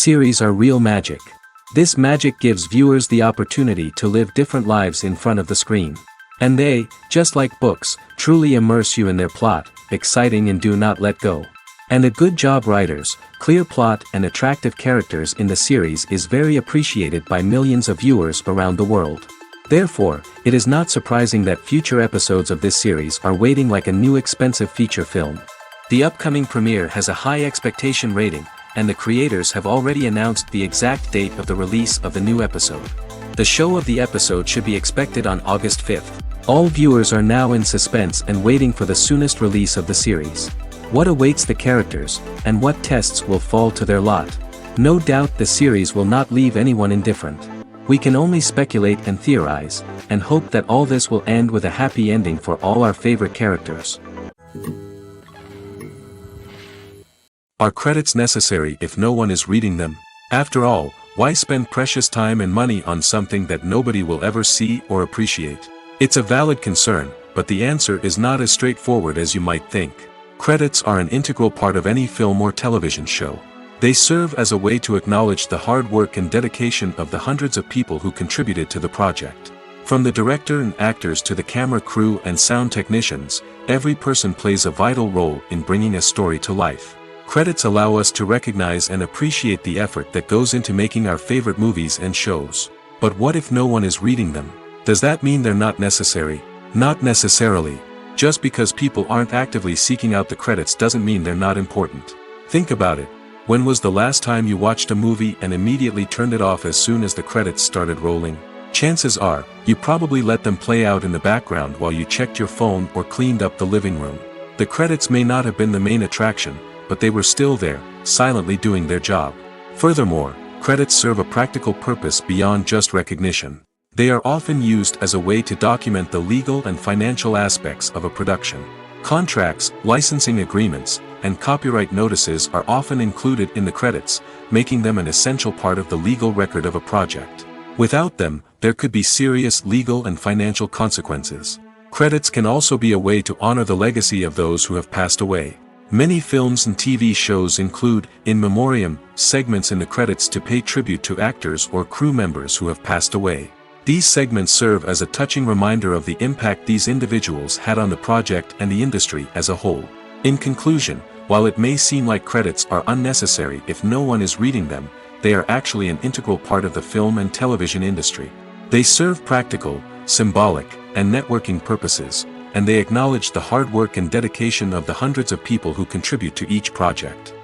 series are real magic. This magic gives viewers the opportunity to live different lives in front of the screen. And they, just like books, truly immerse you in their plot, exciting and do not let go. And a good job writers, clear plot and attractive characters in the series is very appreciated by millions of viewers around the world. Therefore, it is not surprising that future episodes of this series are waiting like a new expensive feature film. The upcoming premiere has a high expectation rating, and the creators have already announced the exact date of the release of the new episode. The show of the episode should be expected on August 5th. All viewers are now in suspense and waiting for the soonest release of the series. What awaits the characters, and what tests will fall to their lot? No doubt the series will not leave anyone indifferent. We can only speculate and theorize, and hope that all this will end with a happy ending for all our favorite characters. Are credits necessary if no one is reading them? After all, why spend precious time and money on something that nobody will ever see or appreciate? It's a valid concern, but the answer is not as straightforward as you might think. Credits are an integral part of any film or television show. They serve as a way to acknowledge the hard work and dedication of the hundreds of people who contributed to the project. From the director and actors to the camera crew and sound technicians, every person plays a vital role in bringing a story to life. Credits allow us to recognize and appreciate the effort that goes into making our favorite movies and shows. But what if no one is reading them? Does that mean they're not necessary? Not necessarily. Just because people aren't actively seeking out the credits doesn't mean they're not important. Think about it. When was the last time you watched a movie and immediately turned it off as soon as the credits started rolling? Chances are, you probably let them play out in the background while you checked your phone or cleaned up the living room. The credits may not have been the main attraction, but they were still there, silently doing their job. Furthermore, credits serve a practical purpose beyond just recognition. They are often used as a way to document the legal and financial aspects of a production. Contracts, licensing agreements, and copyright notices are often included in the credits, making them an essential part of the legal record of a project. Without them, there could be serious legal and financial consequences. Credits can also be a way to honor the legacy of those who have passed away. Many films and TV shows include, in memoriam, segments in the credits to pay tribute to actors or crew members who have passed away. These segments serve as a touching reminder of the impact these individuals had on the project and the industry as a whole. In conclusion, while it may seem like credits are unnecessary if no one is reading them, they are actually an integral part of the film and television industry. They serve practical, symbolic, and networking purposes, and they acknowledge the hard work and dedication of the hundreds of people who contribute to each project.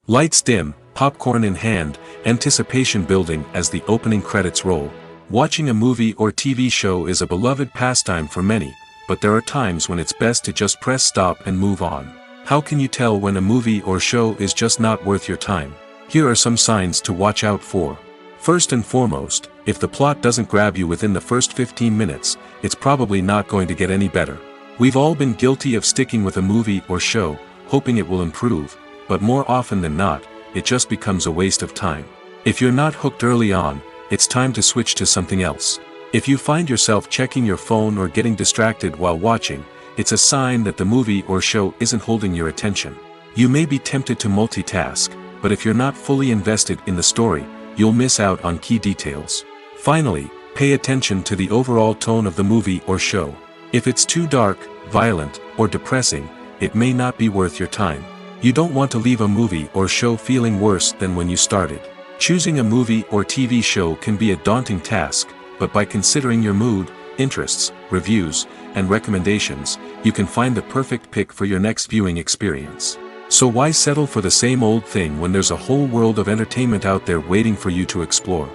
Lights dim, popcorn in hand, anticipation building as the opening credits roll. Watching a movie or TV show is a beloved pastime for many, but there are times when it's best to just press stop and move on. How can you tell when a movie or show is just not worth your time? Here are some signs to watch out for. First and foremost, if the plot doesn't grab you within the first 15 minutes, it's probably not going to get any better. We've all been guilty of sticking with a movie or show, hoping it will improve, but more often than not, it just becomes a waste of time. If you're not hooked early on, it's time to switch to something else. If you find yourself checking your phone or getting distracted while watching, it's a sign that the movie or show isn't holding your attention. You may be tempted to multitask, but if you're not fully invested in the story, you'll miss out on key details. Finally, pay attention to the overall tone of the movie or show. If it's too dark, violent, or depressing, it may not be worth your time. You don't want to leave a movie or show feeling worse than when you started. Choosing a movie or TV show can be a daunting task, but by considering your mood, interests, reviews, and recommendations, you can find the perfect pick for your next viewing experience. So why settle for the same old thing when there's a whole world of entertainment out there waiting for you to explore?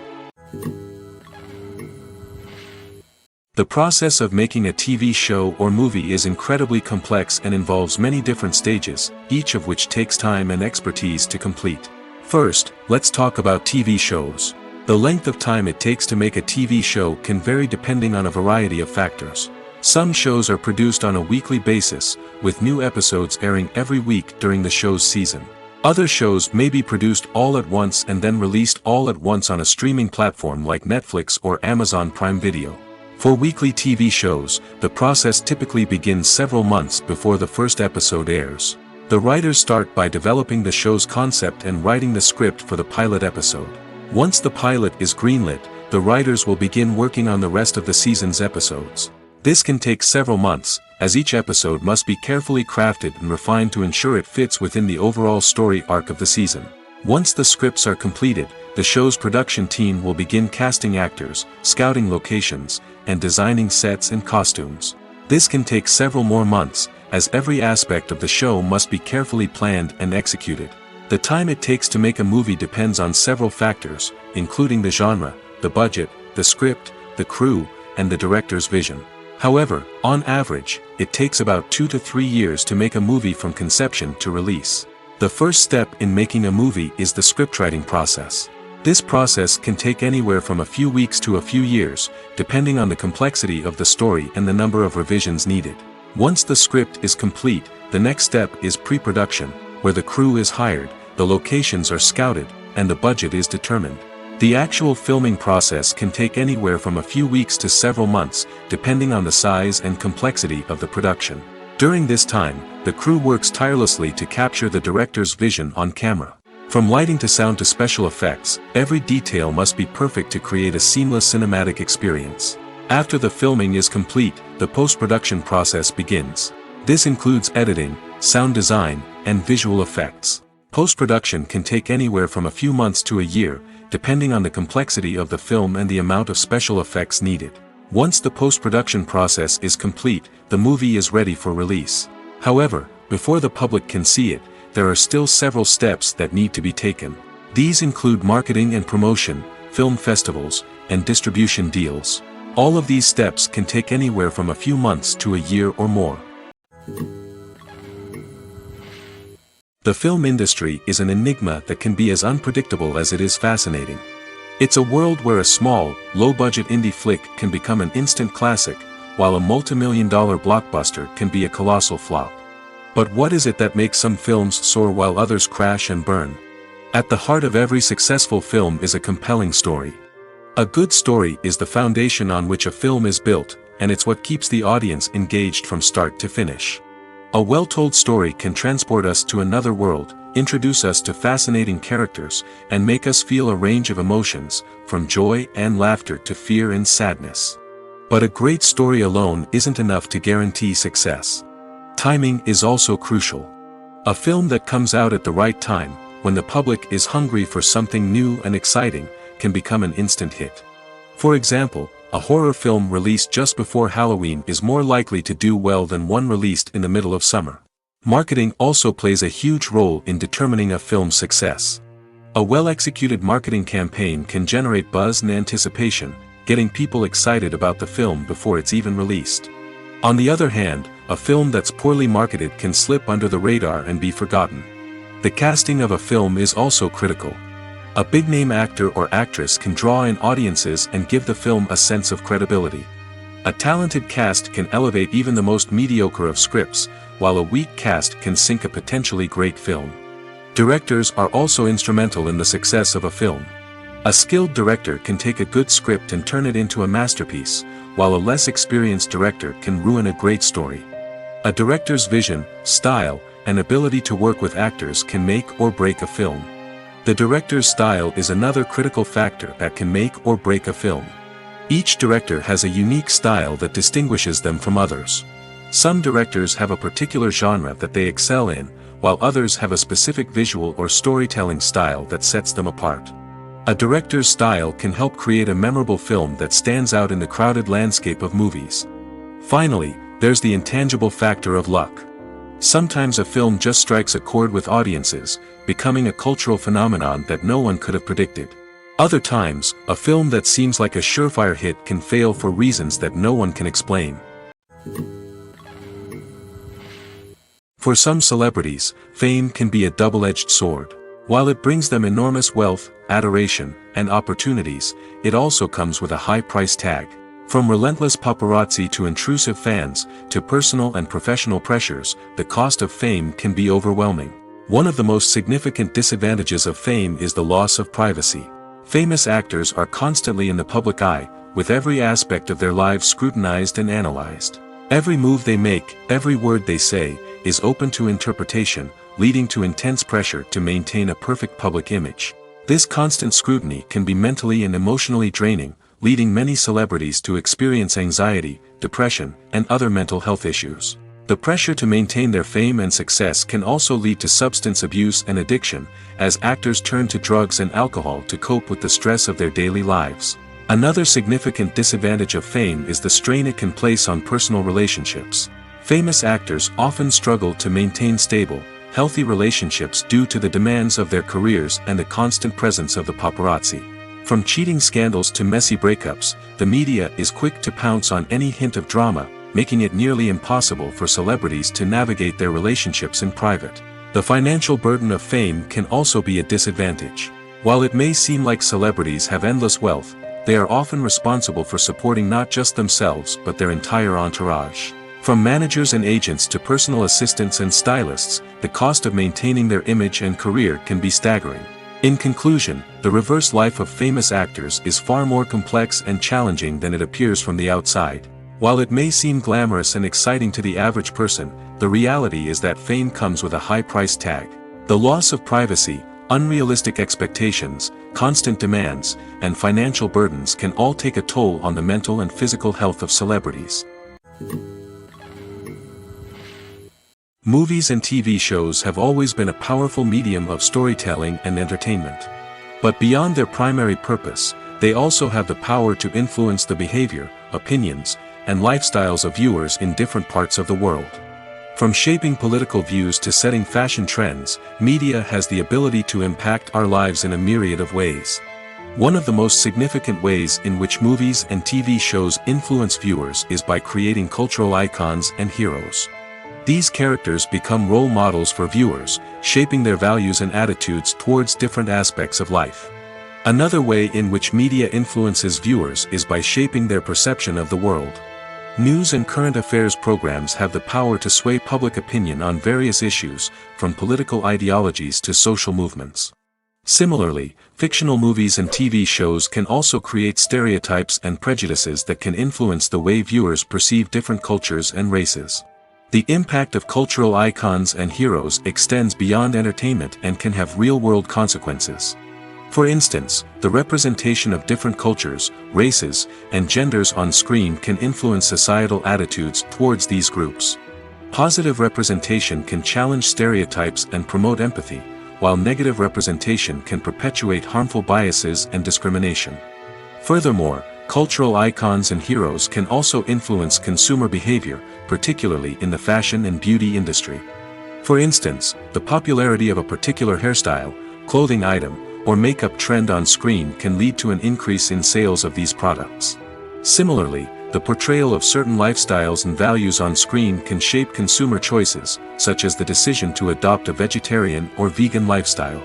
The process of making a TV show or movie is incredibly complex and involves many different stages, each of which takes time and expertise to complete. First, let's talk about TV shows. The length of time it takes to make a TV show can vary depending on a variety of factors. Some shows are produced on a weekly basis, with new episodes airing every week during the show's season. Other shows may be produced all at once and then released all at once on a streaming platform like Netflix or Amazon Prime Video. For weekly TV shows, the process typically begins several months before the first episode airs. The writers start by developing the show's concept and writing the script for the pilot episode. Once the pilot is greenlit, the writers will begin working on the rest of the season's episodes. This can take several months, as each episode must be carefully crafted and refined to ensure it fits within the overall story arc of the season. Once the scripts are completed, the show's production team will begin casting actors, scouting locations, and designing sets and costumes. This can take several more months, as every aspect of the show must be carefully planned and executed. The time it takes to make a movie depends on several factors, including the genre, the budget, the script, the crew, and the director's vision. However, on average, it takes about 2 to 3 years to make a movie from conception to release. The first step in making a movie is the scriptwriting process. This process can take anywhere from a few weeks to a few years, depending on the complexity of the story and the number of revisions needed. Once the script is complete, the next step is pre-production, where the crew is hired, the locations are scouted, and the budget is determined. The actual filming process can take anywhere from a few weeks to several months, depending on the size and complexity of the production. During this time, the crew works tirelessly to capture the director's vision on camera. From lighting to sound to special effects, every detail must be perfect to create a seamless cinematic experience. After the filming is complete, the post-production process begins. This includes editing, sound design, and visual effects. Post-production can take anywhere from a few months to a year, depending on the complexity of the film and the amount of special effects needed. Once the post-production process is complete, the movie is ready for release. However, before the public can see it, there are still several steps that need to be taken. These include marketing and promotion, film festivals, and distribution deals. All of these steps can take anywhere from a few months to a year or more. The film industry is an enigma that can be as unpredictable as it is fascinating. It's a world where a small, low-budget indie flick can become an instant classic, while a multi-million-dollar blockbuster can be a colossal flop. But what is it that makes some films soar while others crash and burn? At the heart of every successful film is a compelling story. A good story is the foundation on which a film is built, and it's what keeps the audience engaged from start to finish. A well-told story can transport us to another world, introduce us to fascinating characters, and make us feel a range of emotions, from joy and laughter to fear and sadness. But a great story alone isn't enough to guarantee success. Timing is also crucial. A film that comes out at the right time, when the public is hungry for something new and exciting, can become an instant hit. For example, a horror film released just before Halloween is more likely to do well than one released in the middle of summer. Marketing also plays a huge role in determining a film's success. A well-executed marketing campaign can generate buzz and anticipation, getting people excited about the film before it's even released. On the other hand, a film that's poorly marketed can slip under the radar and be forgotten. The casting of a film is also critical. A big-name actor or actress can draw in audiences and give the film a sense of credibility. A talented cast can elevate even the most mediocre of scripts, while a weak cast can sink a potentially great film. Directors are also instrumental in the success of a film. A skilled director can take a good script and turn it into a masterpiece, while a less experienced director can ruin a great story. A director's vision, style, and ability to work with actors can make or break a film. The director's style is another critical factor that can make or break a film. Each director has a unique style that distinguishes them from others. Some directors have a particular genre that they excel in, while others have a specific visual or storytelling style that sets them apart. A director's style can help create a memorable film that stands out in the crowded landscape of movies. Finally, there's the intangible factor of luck. Sometimes a film just strikes a chord with audiences, becoming a cultural phenomenon that no one could have predicted. Other times, a film that seems like a surefire hit can fail for reasons that no one can explain. For some celebrities, fame can be a double-edged sword. While it brings them enormous wealth, adoration, and opportunities, it also comes with a high price tag. From relentless paparazzi to intrusive fans, to personal and professional pressures, the cost of fame can be overwhelming. One of the most significant disadvantages of fame is the loss of privacy. Famous actors are constantly in the public eye, with every aspect of their lives scrutinized and analyzed. Every move they make, every word they say, is open to interpretation, leading to intense pressure to maintain a perfect public image. This constant scrutiny can be mentally and emotionally draining, leading many celebrities to experience anxiety, depression, and other mental health issues. The pressure to maintain their fame and success can also lead to substance abuse and addiction, as actors turn to drugs and alcohol to cope with the stress of their daily lives. Another significant disadvantage of fame is the strain it can place on personal relationships. Famous actors often struggle to maintain stable, healthy relationships due to the demands of their careers and the constant presence of the paparazzi. From cheating scandals to messy breakups, the media is quick to pounce on any hint of drama, making it nearly impossible for celebrities to navigate their relationships in private. The financial burden of fame can also be a disadvantage. While it may seem like celebrities have endless wealth, they are often responsible for supporting not just themselves but their entire entourage. From managers and agents to personal assistants and stylists, the cost of maintaining their image and career can be staggering. In conclusion, the reverse life of famous actors is far more complex and challenging than it appears from the outside. While it may seem glamorous and exciting to the average person, the reality is that fame comes with a high price tag. The loss of privacy, unrealistic expectations, constant demands, and financial burdens can all take a toll on the mental and physical health of celebrities. Movies and TV shows have always been a powerful medium of storytelling and entertainment. But beyond their primary purpose, they also have the power to influence the behavior, opinions, and lifestyles of viewers in different parts of the world. From shaping political views to setting fashion trends, media has the ability to impact our lives in a myriad of ways. One of the most significant ways in which movies and TV shows influence viewers is by creating cultural icons and heroes. These characters become role models for viewers, shaping their values and attitudes towards different aspects of life. Another way in which media influences viewers is by shaping their perception of the world. News and current affairs programs have the power to sway public opinion on various issues, from political ideologies to social movements. Similarly, fictional movies and TV shows can also create stereotypes and prejudices that can influence the way viewers perceive different cultures and races. The impact of cultural icons and heroes extends beyond entertainment and can have real-world consequences. For instance, the representation of different cultures, races, and genders on screen can influence societal attitudes towards these groups. Positive representation can challenge stereotypes and promote empathy, while negative representation can perpetuate harmful biases and discrimination. Furthermore, cultural icons and heroes can also influence consumer behavior, particularly in the fashion and beauty industry. For instance, the popularity of a particular hairstyle, clothing item, or makeup trend on screen can lead to an increase in sales of these products. Similarly, the portrayal of certain lifestyles and values on screen can shape consumer choices, such as the decision to adopt a vegetarian or vegan lifestyle.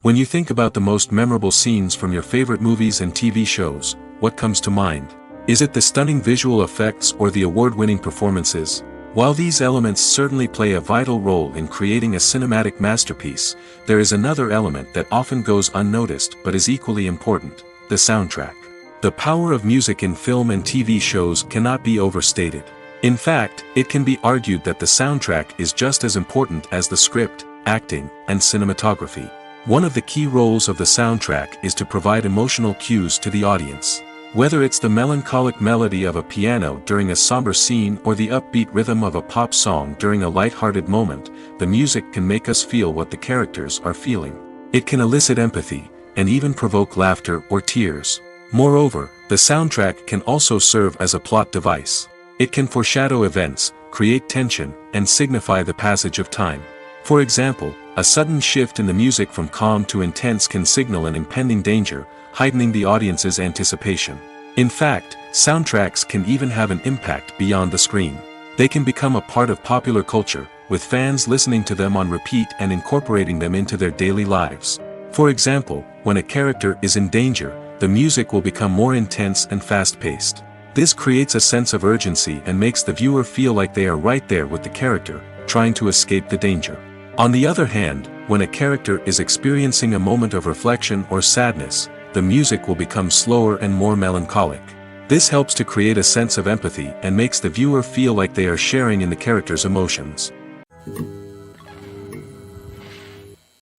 When you think about the most memorable scenes from your favorite movies and TV shows, what comes to mind? Is it the stunning visual effects or the award-winning performances? While these elements certainly play a vital role in creating a cinematic masterpiece, there is another element that often goes unnoticed but is equally important: the soundtrack. The power of music in film and TV shows cannot be overstated. In fact, it can be argued that the soundtrack is just as important as the script, acting, and cinematography. One of the key roles of the soundtrack is to provide emotional cues to the audience. Whether it's the melancholic melody of a piano during a somber scene or the upbeat rhythm of a pop song during a light-hearted moment, the music can make us feel what the characters are feeling. It can elicit empathy, and even provoke laughter or tears. Moreover, the soundtrack can also serve as a plot device. It can foreshadow events, create tension, and signify the passage of time. For example, a sudden shift in the music from calm to intense can signal an impending danger, heightening the audience's anticipation. In fact, soundtracks can even have an impact beyond the screen. They can become a part of popular culture, with fans listening to them on repeat and incorporating them into their daily lives. For example, when a character is in danger, the music will become more intense and fast-paced. This creates a sense of urgency and makes the viewer feel like they are right there with the character, trying to escape the danger. On the other hand, when a character is experiencing a moment of reflection or sadness, the music will become slower and more melancholic. This helps to create a sense of empathy and makes the viewer feel like they are sharing in the character's emotions.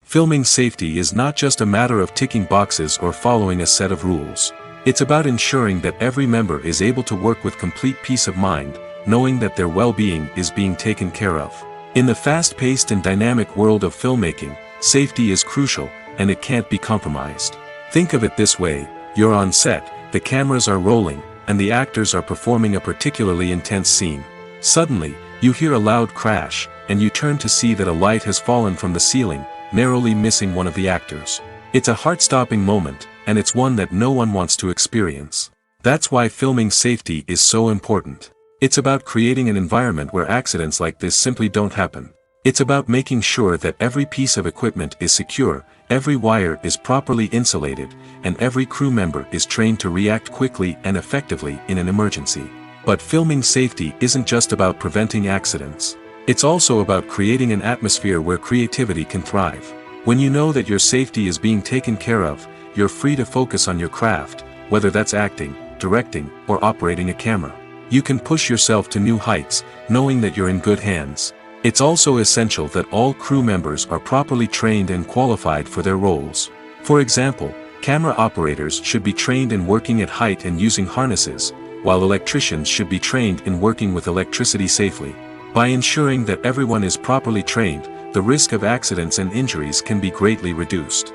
Filming safety is not just a matter of ticking boxes or following a set of rules. It's about ensuring that every member is able to work with complete peace of mind, knowing that their well-being is being taken care of. In the fast-paced and dynamic world of filmmaking, safety is crucial, and it can't be compromised. Think of it this way: you're on set, the cameras are rolling, and the actors are performing a particularly intense scene. Suddenly, you hear a loud crash, and you turn to see that a light has fallen from the ceiling, narrowly missing one of the actors. It's a heart-stopping moment, and it's one that no one wants to experience. That's why filming safety is so important. It's about creating an environment where accidents like this simply don't happen. It's about making sure that every piece of equipment is secure, every wire is properly insulated, and every crew member is trained to react quickly and effectively in an emergency. But filming safety isn't just about preventing accidents. It's also about creating an atmosphere where creativity can thrive. When you know that your safety is being taken care of, you're free to focus on your craft, whether that's acting, directing, or operating a camera. You can push yourself to new heights, knowing that you're in good hands. It's also essential that all crew members are properly trained and qualified for their roles. For example, camera operators should be trained in working at height and using harnesses, while electricians should be trained in working with electricity safely. By ensuring that everyone is properly trained, the risk of accidents and injuries can be greatly reduced.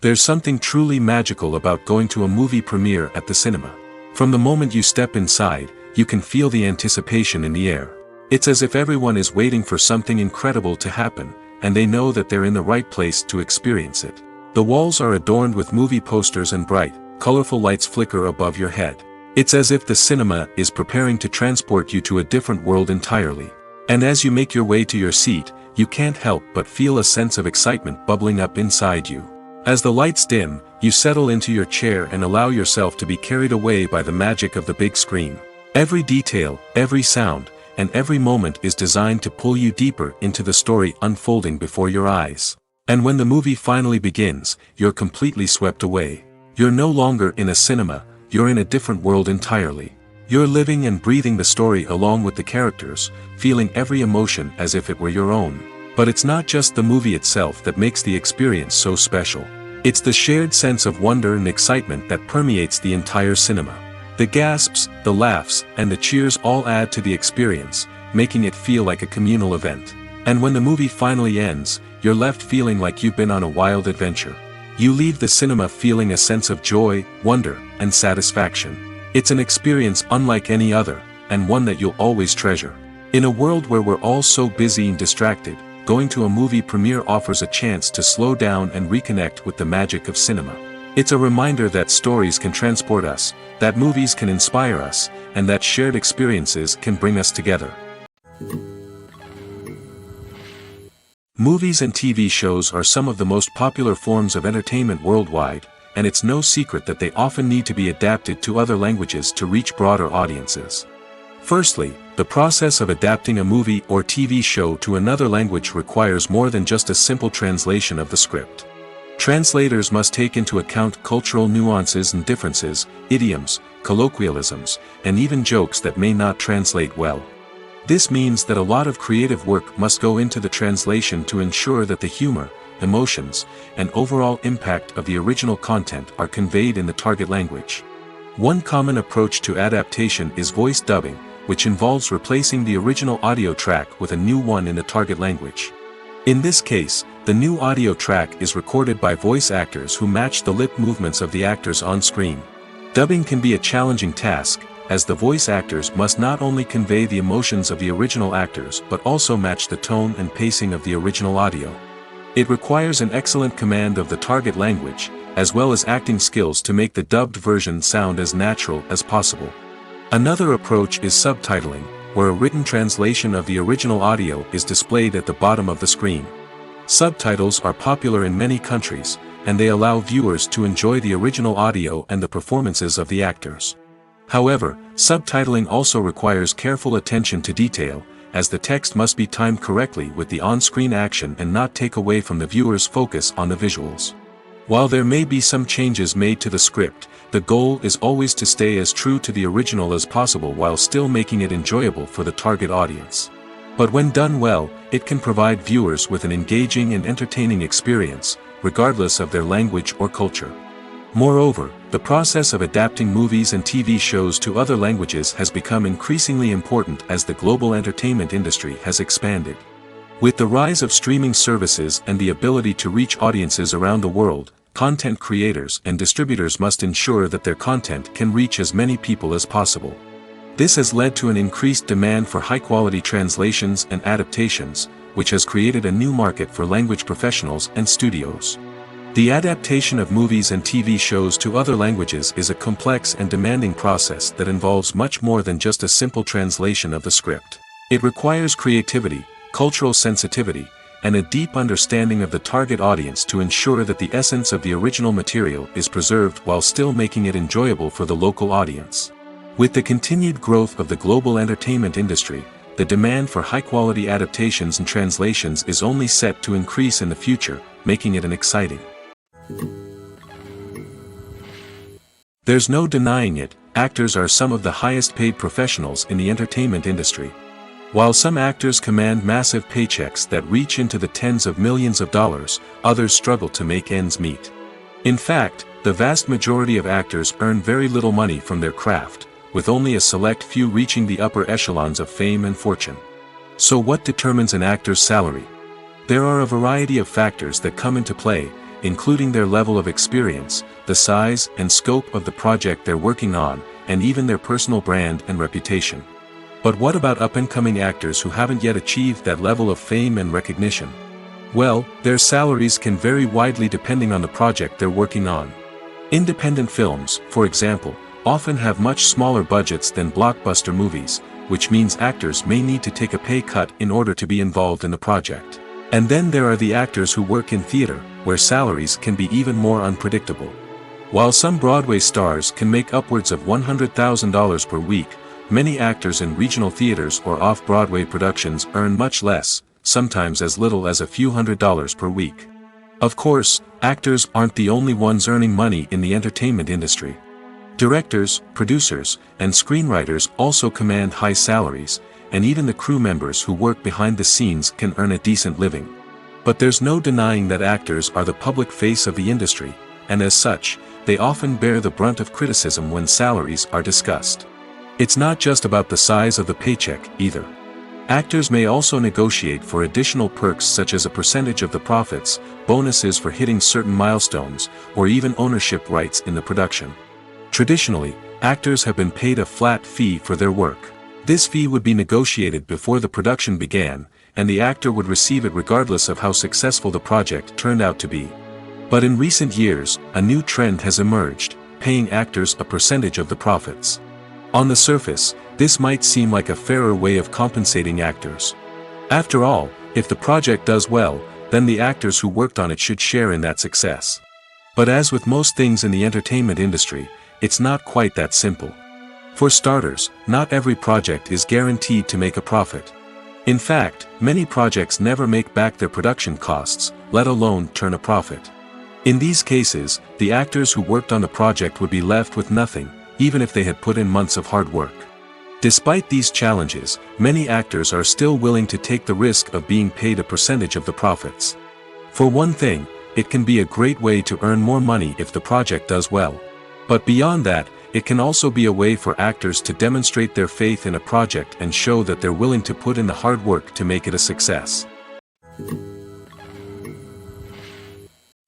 There's something truly magical about going to a movie premiere at the cinema. From the moment you step inside, you can feel the anticipation in the air. It's as if everyone is waiting for something incredible to happen, and they know that they're in the right place to experience it. The walls are adorned with movie posters and bright, colorful lights flicker above your head. It's as if the cinema is preparing to transport you to a different world entirely. And as you make your way to your seat, you can't help but feel a sense of excitement bubbling up inside you. As the lights dim, you settle into your chair and allow yourself to be carried away by the magic of the big screen. Every detail, every sound, and every moment is designed to pull you deeper into the story unfolding before your eyes. And when the movie finally begins, you're completely swept away. You're no longer in a cinema, you're in a different world entirely. You're living and breathing the story along with the characters, feeling every emotion as if it were your own. But it's not just the movie itself that makes the experience so special. It's the shared sense of wonder and excitement that permeates the entire cinema. The gasps, the laughs, and the cheers all add to the experience, making it feel like a communal event. And when the movie finally ends, you're left feeling like you've been on a wild adventure. You leave the cinema feeling a sense of joy, wonder, and satisfaction. It's an experience unlike any other, and one that you'll always treasure. In a world where we're all so busy and distracted, going to a movie premiere offers a chance to slow down and reconnect with the magic of cinema. It's a reminder that stories can transport us, that movies can inspire us, and that shared experiences can bring us together. Movies and TV shows are some of the most popular forms of entertainment worldwide, and it's no secret that they often need to be adapted to other languages to reach broader audiences. Firstly, the process of adapting a movie or TV show to another language requires more than just a simple translation of the script. Translators must take into account cultural nuances and differences, idioms, colloquialisms, and even jokes that may not translate well. This means that a lot of creative work must go into the translation to ensure that the humor, emotions, and overall impact of the original content are conveyed in the target language. One common approach to adaptation is voice dubbing, which involves replacing the original audio track with a new one in the target language. In this case, the new audio track is recorded by voice actors who match the lip movements of the actors on screen. Dubbing can be a challenging task, as the voice actors must not only convey the emotions of the original actors but also match the tone and pacing of the original audio. It requires an excellent command of the target language, as well as acting skills to make the dubbed version sound as natural as possible. Another approach is subtitling, where a written translation of the original audio is displayed at the bottom of the screen. Subtitles are popular in many countries, and they allow viewers to enjoy the original audio and the performances of the actors. However, subtitling also requires careful attention to detail, as the text must be timed correctly with the on-screen action and not take away from the viewer's focus on the visuals. While there may be some changes made to the script, the goal is always to stay as true to the original as possible while still making it enjoyable for the target audience. But when done well, it can provide viewers with an engaging and entertaining experience, regardless of their language or culture. Moreover, the process of adapting movies and TV shows to other languages has become increasingly important as the global entertainment industry has expanded. With the rise of streaming services and the ability to reach audiences around the world, content creators and distributors must ensure that their content can reach as many people as possible. This has led to an increased demand for high-quality translations and adaptations, which has created a new market for language professionals and studios. The adaptation of movies and TV shows to other languages is a complex and demanding process that involves much more than just a simple translation of the script. It requires creativity, cultural sensitivity, and a deep understanding of the target audience to ensure that the essence of the original material is preserved while still making it enjoyable for the local audience. With the continued growth of the global entertainment industry, the demand for high-quality adaptations and translations is only set to increase in the future, making it an exciting. There's no denying it, actors are some of the highest-paid professionals in the entertainment industry. While some actors command massive paychecks that reach into the tens of millions of dollars, others struggle to make ends meet. In fact, the vast majority of actors earn very little money from their craft, with only a select few reaching the upper echelons of fame and fortune. So what determines an actor's salary? There are a variety of factors that come into play, including their level of experience, the size and scope of the project they're working on, and even their personal brand and reputation. But what about up-and-coming actors who haven't yet achieved that level of fame and recognition? Well, their salaries can vary widely depending on the project they're working on. Independent films, for example, often have much smaller budgets than blockbuster movies, which means actors may need to take a pay cut in order to be involved in the project. And then there are the actors who work in theater, where salaries can be even more unpredictable. While some Broadway stars can make upwards of $100,000 per week, many actors in regional theaters or off-Broadway productions earn much less, sometimes as little as a few $100s per week. Of course, actors aren't the only ones earning money in the entertainment industry. Directors, producers, and screenwriters also command high salaries, and even the crew members who work behind the scenes can earn a decent living. But there's no denying that actors are the public face of the industry, and as such, they often bear the brunt of criticism when salaries are discussed. It's not just about the size of the paycheck, either. Actors may also negotiate for additional perks such as a percentage of the profits, bonuses for hitting certain milestones, or even ownership rights in the production. Traditionally, actors have been paid a flat fee for their work. This fee would be negotiated before the production began, and the actor would receive it regardless of how successful the project turned out to be. But in recent years, a new trend has emerged, paying actors a percentage of the profits. On the surface, this might seem like a fairer way of compensating actors. After all, if the project does well, then the actors who worked on it should share in that success. But as with most things in the entertainment industry, it's not quite that simple. For starters, not every project is guaranteed to make a profit. In fact, many projects never make back their production costs, let alone turn a profit. In these cases, the actors who worked on the project would be left with nothing, even if they had put in months of hard work. Despite these challenges, many actors are still willing to take the risk of being paid a percentage of the profits. For one thing, it can be a great way to earn more money if the project does well. But beyond that, it can also be a way for actors to demonstrate their faith in a project and show that they're willing to put in the hard work to make it a success.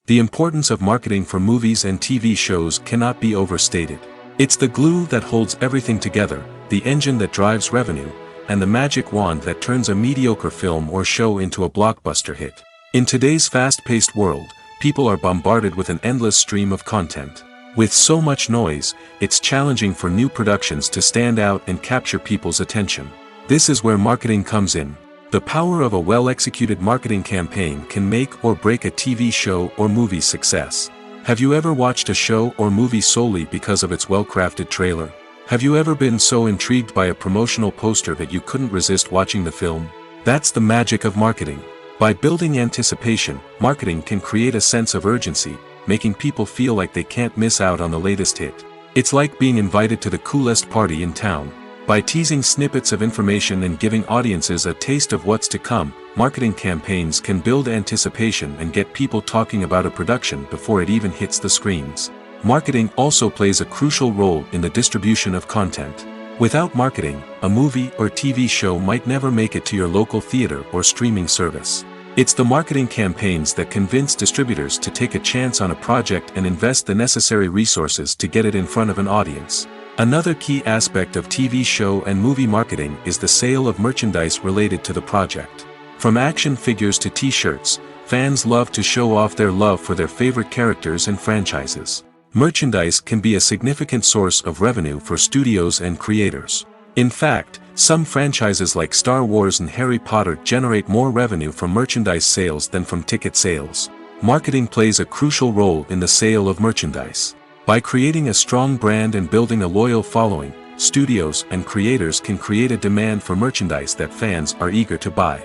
The importance of marketing for movies and TV shows cannot be overstated. It's the glue that holds everything together, the engine that drives revenue, and the magic wand that turns a mediocre film or show into a blockbuster hit. In today's fast-paced world, people are bombarded with an endless stream of content. With so much noise, it's challenging for new productions to stand out and capture people's attention. This is where marketing comes in. The power of a well-executed marketing campaign can make or break a TV show or movie's success. Have you ever watched a show or movie solely because of its well-crafted trailer? Have you ever been so intrigued by a promotional poster that you couldn't resist watching the film? That's the magic of marketing. By building anticipation, marketing can create a sense of urgency, making people feel like they can't miss out on the latest hit. It's like being invited to the coolest party in town. By teasing snippets of information and giving audiences a taste of what's to come, marketing campaigns can build anticipation and get people talking about a production before it even hits the screens. Marketing also plays a crucial role in the distribution of content. Without marketing, a movie or TV show might never make it to your local theater or streaming service. It's the marketing campaigns that convince distributors to take a chance on a project and invest the necessary resources to get it in front of an audience. Another key aspect of TV show and movie marketing is the sale of merchandise related to the project. From action figures to t-shirts, fans love to show off their love for their favorite characters and franchises. Merchandise can be a significant source of revenue for studios and creators. In fact, some franchises like Star Wars and Harry Potter generate more revenue from merchandise sales than from ticket sales. Marketing plays a crucial role in the sale of merchandise. By creating a strong brand and building a loyal following, studios and creators can create a demand for merchandise that fans are eager to buy.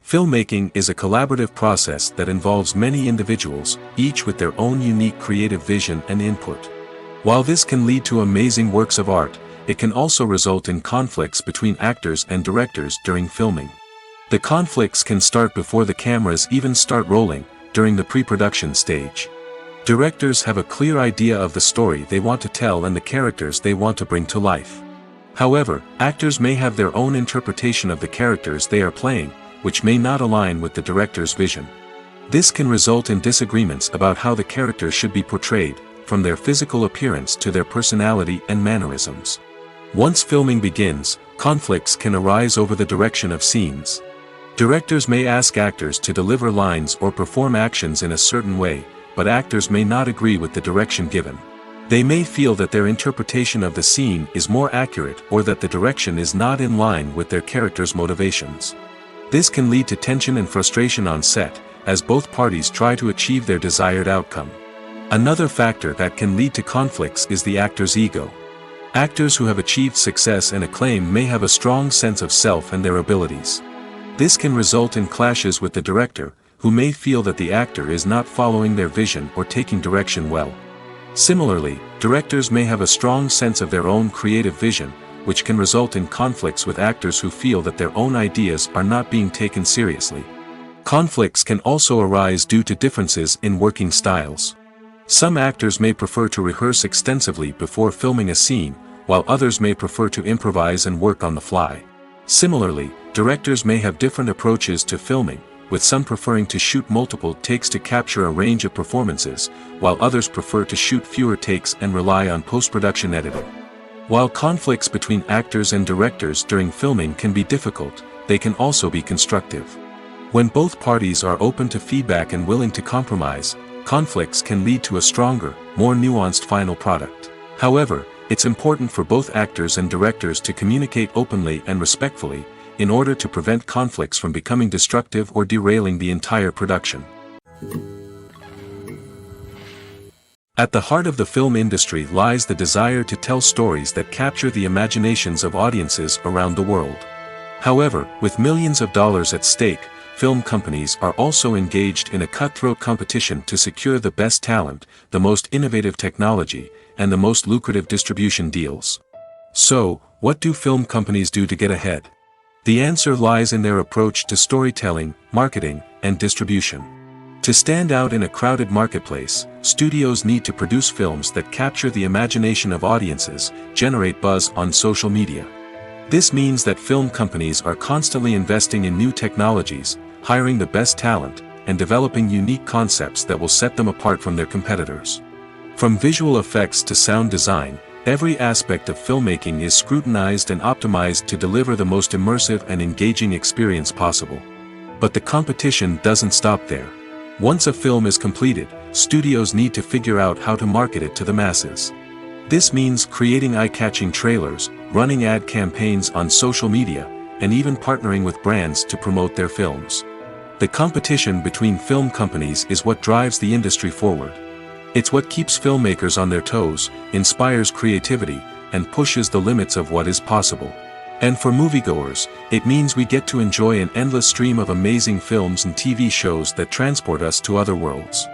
Filmmaking is a collaborative process that involves many individuals, each with their own unique creative vision and input. While this can lead to amazing works of art, it can also result in conflicts between actors and directors during filming. The conflicts can start before the cameras even start rolling, during the pre-production stage. Directors have a clear idea of the story they want to tell and the characters they want to bring to life. However, actors may have their own interpretation of the characters they are playing, which may not align with the director's vision. This can result in disagreements about how the characters should be portrayed, from their physical appearance to their personality and mannerisms. Once filming begins, conflicts can arise over the direction of scenes. Directors may ask actors to deliver lines or perform actions in a certain way, but actors may not agree with the direction given. They may feel that their interpretation of the scene is more accurate or that the direction is not in line with their character's motivations. This can lead to tension and frustration on set, as both parties try to achieve their desired outcome. Another factor that can lead to conflicts is the actor's ego. Actors who have achieved success and acclaim may have a strong sense of self and their abilities. This can result in clashes with the director, who may feel that the actor is not following their vision or taking direction well. Similarly, directors may have a strong sense of their own creative vision, which can result in conflicts with actors who feel that their own ideas are not being taken seriously. Conflicts can also arise due to differences in working styles. Some actors may prefer to rehearse extensively before filming a scene, while others may prefer to improvise and work on the fly. Similarly, directors may have different approaches to filming, with some preferring to shoot multiple takes to capture a range of performances, while others prefer to shoot fewer takes and rely on post-production editing. While conflicts between actors and directors during filming can be difficult, they can also be constructive. When both parties are open to feedback and willing to compromise, conflicts can lead to a stronger, more nuanced final product. However, it's important for both actors and directors to communicate openly and respectfully, in order to prevent conflicts from becoming destructive or derailing the entire production. At the heart of the film industry lies the desire to tell stories that capture the imaginations of audiences around the world. However, with millions of dollars at stake, film companies are also engaged in a cutthroat competition to secure the best talent, the most innovative technology, and the most lucrative distribution deals. So, what do film companies do to get ahead? The answer lies in their approach to storytelling, marketing, and distribution. To stand out in a crowded marketplace, studios need to produce films that capture the imagination of audiences, generate buzz on social media. This means that film companies are constantly investing in new technologies, hiring the best talent, and developing unique concepts that will set them apart from their competitors. From visual effects to sound design, every aspect of filmmaking is scrutinized and optimized to deliver the most immersive and engaging experience possible. But the competition doesn't stop there. Once a film is completed, studios need to figure out how to market it to the masses. This means creating eye-catching trailers, running ad campaigns on social media, and even partnering with brands to promote their films. The competition between film companies is what drives the industry forward. It's what keeps filmmakers on their toes, inspires creativity, and pushes the limits of what is possible. And for moviegoers, it means we get to enjoy an endless stream of amazing films and TV shows that transport us to other worlds.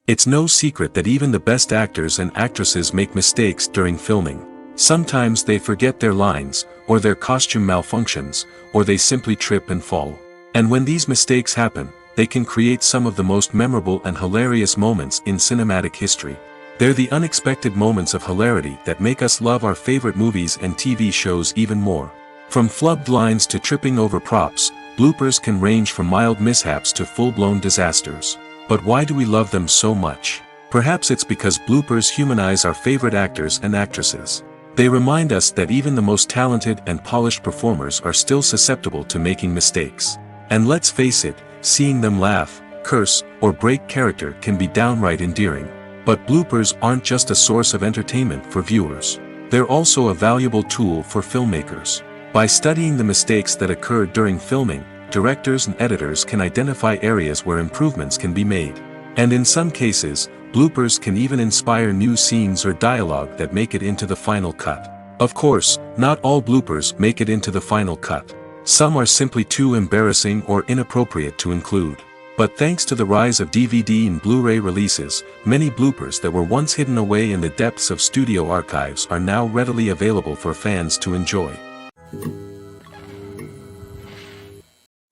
It's no secret that even the best actors and actresses make mistakes during filming. Sometimes they forget their lines, or their costume malfunctions, or they simply trip and fall. And when these mistakes happen, they can create some of the most memorable and hilarious moments in cinematic history. They're the unexpected moments of hilarity that make us love our favorite movies and TV shows even more. From flubbed lines to tripping over props, bloopers can range from mild mishaps to full-blown disasters. But why do we love them so much? Perhaps it's because bloopers humanize our favorite actors and actresses. They remind us that even the most talented and polished performers are still susceptible to making mistakes. And let's face it, seeing them laugh, curse, or break character can be downright endearing. But bloopers aren't just a source of entertainment for viewers. They're also a valuable tool for filmmakers. By studying the mistakes that occurred during filming, directors and editors can identify areas where improvements can be made. And in some cases, bloopers can even inspire new scenes or dialogue that make it into the final cut. Of course, not all bloopers make it into the final cut. Some are simply too embarrassing or inappropriate to include. But thanks to the rise of DVD and Blu-ray releases, many bloopers that were once hidden away in the depths of studio archives are now readily available for fans to enjoy.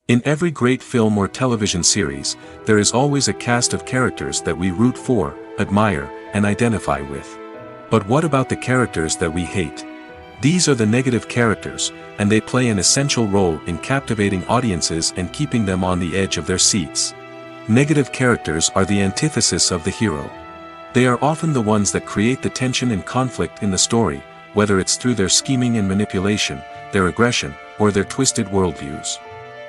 In every great film or television series, there is always a cast of characters that we root for, admire, and identify with. But what about the characters that we hate? These are the negative characters, and they play an essential role in captivating audiences and keeping them on the edge of their seats. Negative characters are the antithesis of the hero. They are often the ones that create the tension and conflict in the story, whether it's through their scheming and manipulation, their aggression, or their twisted worldviews.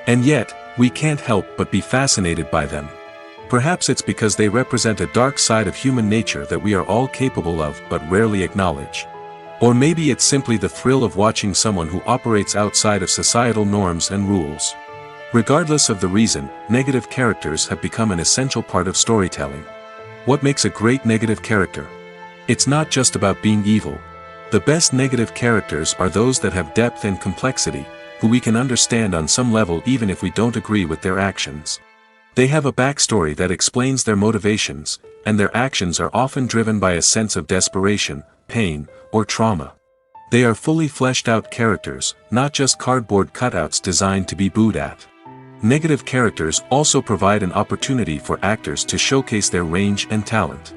And yet, we can't help but be fascinated by them. Perhaps it's because they represent a dark side of human nature that we are all capable of but rarely acknowledge. Or maybe it's simply the thrill of watching someone who operates outside of societal norms and rules. Regardless of the reason, negative characters have become an essential part of storytelling. What makes a great negative character? It's not just about being evil. The best negative characters are those that have depth and complexity, who we can understand on some level even if we don't agree with their actions. They have a backstory that explains their motivations, and their actions are often driven by a sense of desperation, pain, or trauma. They are fully fleshed out characters, not just cardboard cutouts designed to be booed at. Negative characters also provide an opportunity for actors to showcase their range and talent.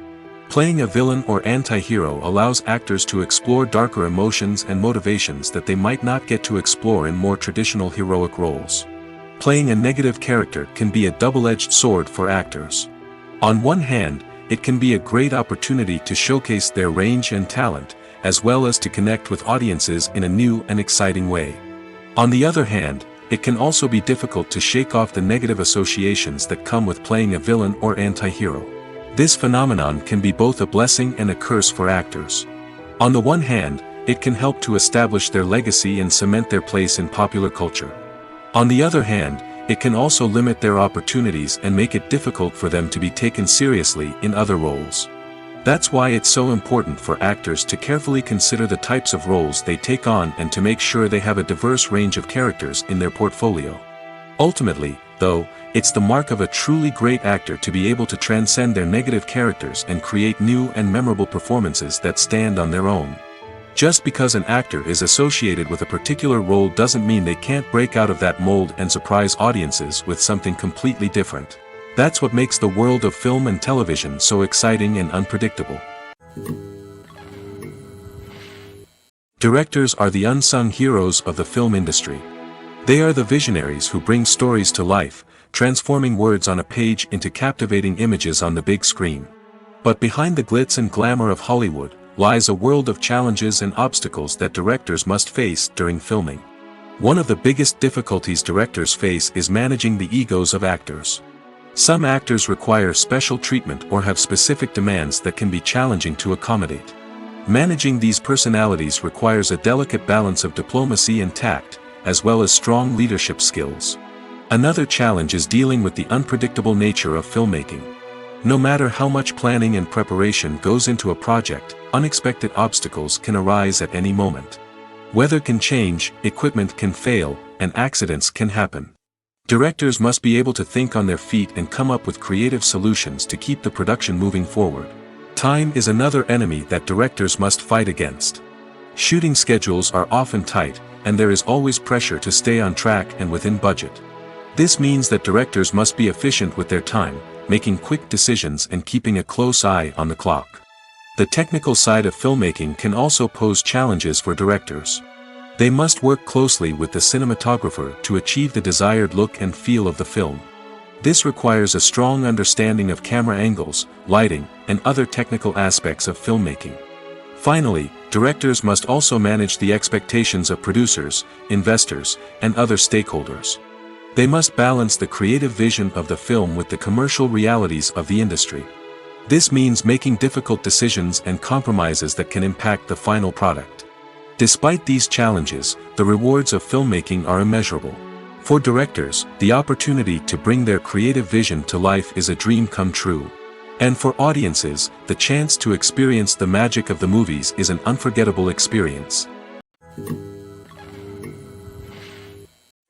Playing a villain or anti-hero allows actors to explore darker emotions and motivations that they might not get to explore in more traditional heroic roles. Playing a negative character can be a double-edged sword for actors. On one hand, it can be a great opportunity to showcase their range and talent, as well as to connect with audiences in a new and exciting way. On the other hand, it can also be difficult to shake off the negative associations that come with playing a villain or anti-hero. This phenomenon can be both a blessing and a curse for actors. On the one hand, it can help to establish their legacy and cement their place in popular culture. On the other hand, it can also limit their opportunities and make it difficult for them to be taken seriously in other roles. That's why it's so important for actors to carefully consider the types of roles they take on and to make sure they have a diverse range of characters in their portfolio. Ultimately, though, it's the mark of a truly great actor to be able to transcend their negative characters and create new and memorable performances that stand on their own. Just because an actor is associated with a particular role doesn't mean they can't break out of that mold and surprise audiences with something completely different. That's what makes the world of film and television so exciting and unpredictable. Directors are the unsung heroes of the film industry. They are the visionaries who bring stories to life, transforming words on a page into captivating images on the big screen. But behind the glitz and glamour of Hollywood lies a world of challenges and obstacles that directors must face during filming. One of the biggest difficulties directors face is managing the egos of actors. Some actors require special treatment or have specific demands that can be challenging to accommodate. Managing these personalities requires a delicate balance of diplomacy and tact, as well as strong leadership skills. Another challenge is dealing with the unpredictable nature of filmmaking. No matter how much planning and preparation goes into a project, unexpected obstacles can arise at any moment. Weather can change, equipment can fail, and accidents can happen. Directors must be able to think on their feet and come up with creative solutions to keep the production moving forward. Time is another enemy that directors must fight against. Shooting schedules are often tight, and there is always pressure to stay on track and within budget. This means that directors must be efficient with their time, making quick decisions and keeping a close eye on the clock. The technical side of filmmaking can also pose challenges for directors. They must work closely with the cinematographer to achieve the desired look and feel of the film. This requires a strong understanding of camera angles, lighting, and other technical aspects of filmmaking. Finally, directors must also manage the expectations of producers, investors, and other stakeholders. They must balance the creative vision of the film with the commercial realities of the industry. This means making difficult decisions and compromises that can impact the final product. Despite these challenges, the rewards of filmmaking are immeasurable. For directors, the opportunity to bring their creative vision to life is a dream come true. And for audiences, the chance to experience the magic of the movies is an unforgettable experience.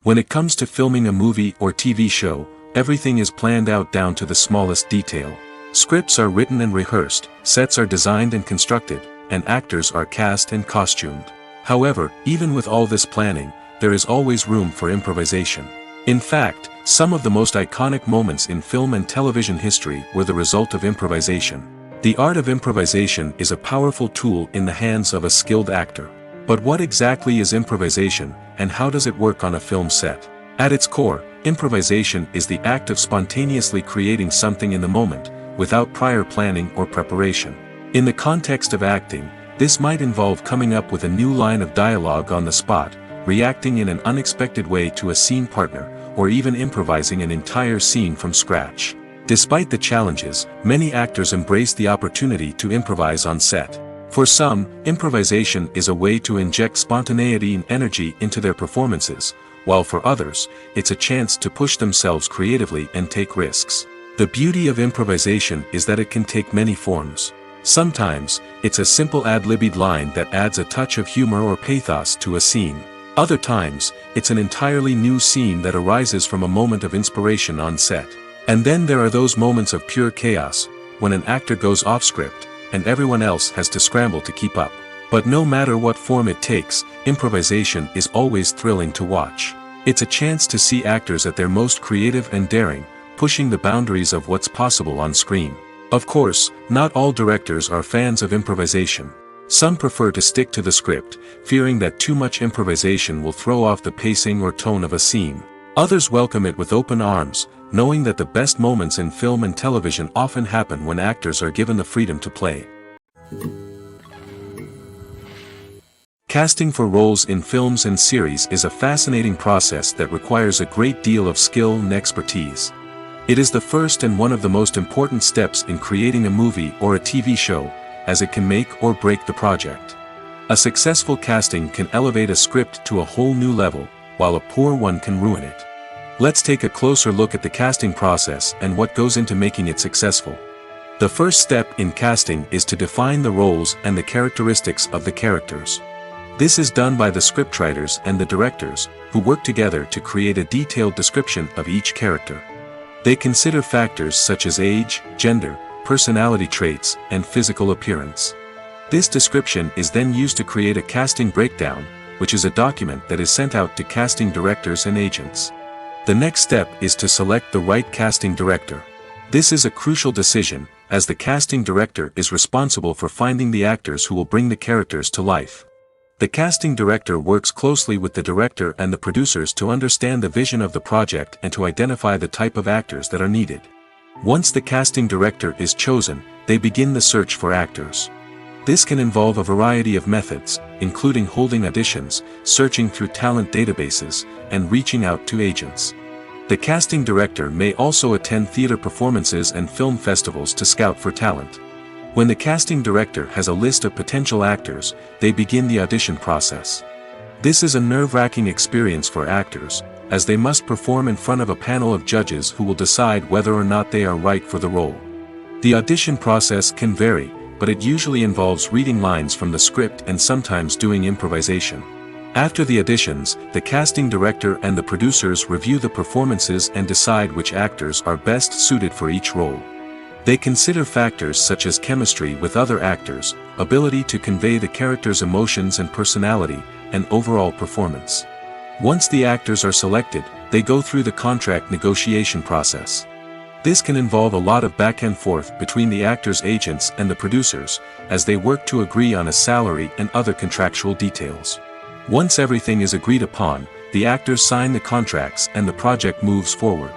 When it comes to filming a movie or TV show, everything is planned out down to the smallest detail. Scripts are written and rehearsed, sets are designed and constructed, and actors are cast and costumed. However, even with all this planning, there is always room for improvisation. In fact, some of the most iconic moments in film and television history were the result of improvisation. The art of improvisation is a powerful tool in the hands of a skilled actor. But what exactly is improvisation, and how does it work on a film set? At its core, improvisation is the act of spontaneously creating something in the moment, without prior planning or preparation. In the context of acting, this might involve coming up with a new line of dialogue on the spot, reacting in an unexpected way to a scene partner, or even improvising an entire scene from scratch. Despite the challenges, many actors embrace the opportunity to improvise on set. For some, improvisation is a way to inject spontaneity and energy into their performances, while for others, it's a chance to push themselves creatively and take risks. The beauty of improvisation is that it can take many forms. Sometimes, it's a simple ad-libbed line that adds a touch of humor or pathos to a scene. Other times, it's an entirely new scene that arises from a moment of inspiration on set. And then there are those moments of pure chaos, when an actor goes off script, and everyone else has to scramble to keep up. But no matter what form it takes, improvisation is always thrilling to watch. It's a chance to see actors at their most creative and daring, pushing the boundaries of what's possible on screen. Of course, not all directors are fans of improvisation. Some prefer to stick to the script, fearing that too much improvisation will throw off the pacing or tone of a scene. Others welcome it with open arms, knowing that the best moments in film and television often happen when actors are given the freedom to play. Casting for roles in films and series is a fascinating process that requires a great deal of skill and expertise. It is the first and one of the most important steps in creating a movie or a TV show, as it can make or break the project. A successful casting can elevate a script to a whole new level, while a poor one can ruin it. Let's take a closer look at the casting process and what goes into making it successful. The first step in casting is to define the roles and the characteristics of the characters. This is done by the scriptwriters and the directors, who work together to create a detailed description of each character. They consider factors such as age, gender, personality traits, and physical appearance. This description is then used to create a casting breakdown, which is a document that is sent out to casting directors and agents. The next step is to select the right casting director. This is a crucial decision, as the casting director is responsible for finding the actors who will bring the characters to life. The casting director works closely with the director and the producers to understand the vision of the project and to identify the type of actors that are needed. Once the casting director is chosen, they begin the search for actors. This can involve a variety of methods, including holding auditions, searching through talent databases, and reaching out to agents. The casting director may also attend theater performances and film festivals to scout for talent. When the casting director has a list of potential actors, they begin the audition process. This is a nerve-wracking experience for actors, as they must perform in front of a panel of judges who will decide whether or not they are right for the role. The audition process can vary, but it usually involves reading lines from the script and sometimes doing improvisation. After the auditions, the casting director and the producers review the performances and decide which actors are best suited for each role. They consider factors such as chemistry with other actors, ability to convey the character's emotions and personality, and overall performance. Once the actors are selected, they go through the contract negotiation process. This can involve a lot of back and forth between the actors' agents and the producers, as they work to agree on a salary and other contractual details. Once everything is agreed upon, the actors sign the contracts and the project moves forward.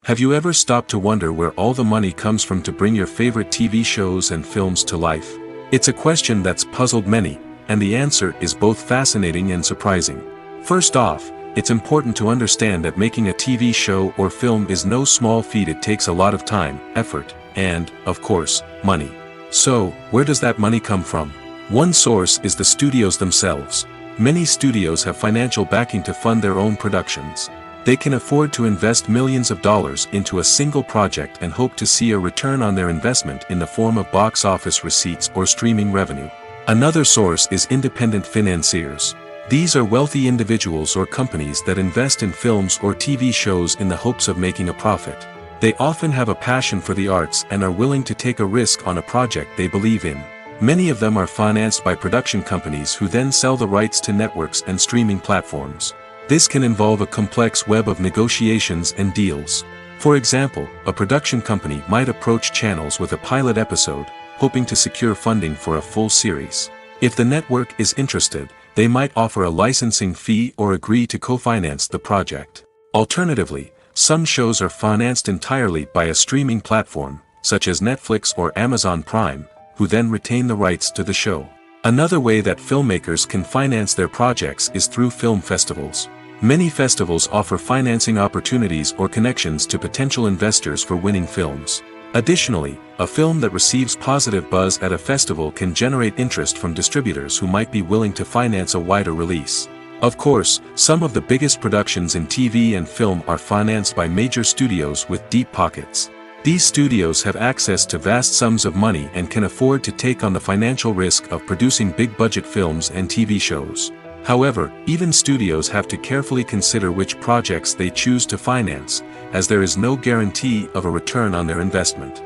Have you ever stopped to wonder where all the money comes from to bring your favorite TV shows and films to life? It's a question that's puzzled many, and the answer is both fascinating and surprising. First off, it's important to understand that making a TV show or film is no small feat. It takes a lot of time, effort, and, of course, money. So, where does that money come from? One source is the studios themselves. Many studios have financial backing to fund their own productions. They can afford to invest millions of dollars into a single project and hope to see a return on their investment in the form of box office receipts or streaming revenue. Another source is independent financiers. These are wealthy individuals or companies that invest in films or TV shows in the hopes of making a profit. They often have a passion for the arts and are willing to take a risk on a project they believe in. Many of them are financed by production companies who then sell the rights to networks and streaming platforms. This can involve a complex web of negotiations and deals. For example, a production company might approach channels with a pilot episode, hoping to secure funding for a full series. If the network is interested, they might offer a licensing fee or agree to co-finance the project. Alternatively, some shows are financed entirely by a streaming platform, such as Netflix or Amazon Prime, who then retain the rights to the show. Another way that filmmakers can finance their projects is through film festivals. Many festivals offer financing opportunities or connections to potential investors for winning films. Additionally, a film that receives positive buzz at a festival can generate interest from distributors who might be willing to finance a wider release. Of course, some of the biggest productions in TV and film are financed by major studios with deep pockets. These studios have access to vast sums of money and can afford to take on the financial risk of producing big-budget films and TV shows. However, even studios have to carefully consider which projects they choose to finance, as there is no guarantee of a return on their investment.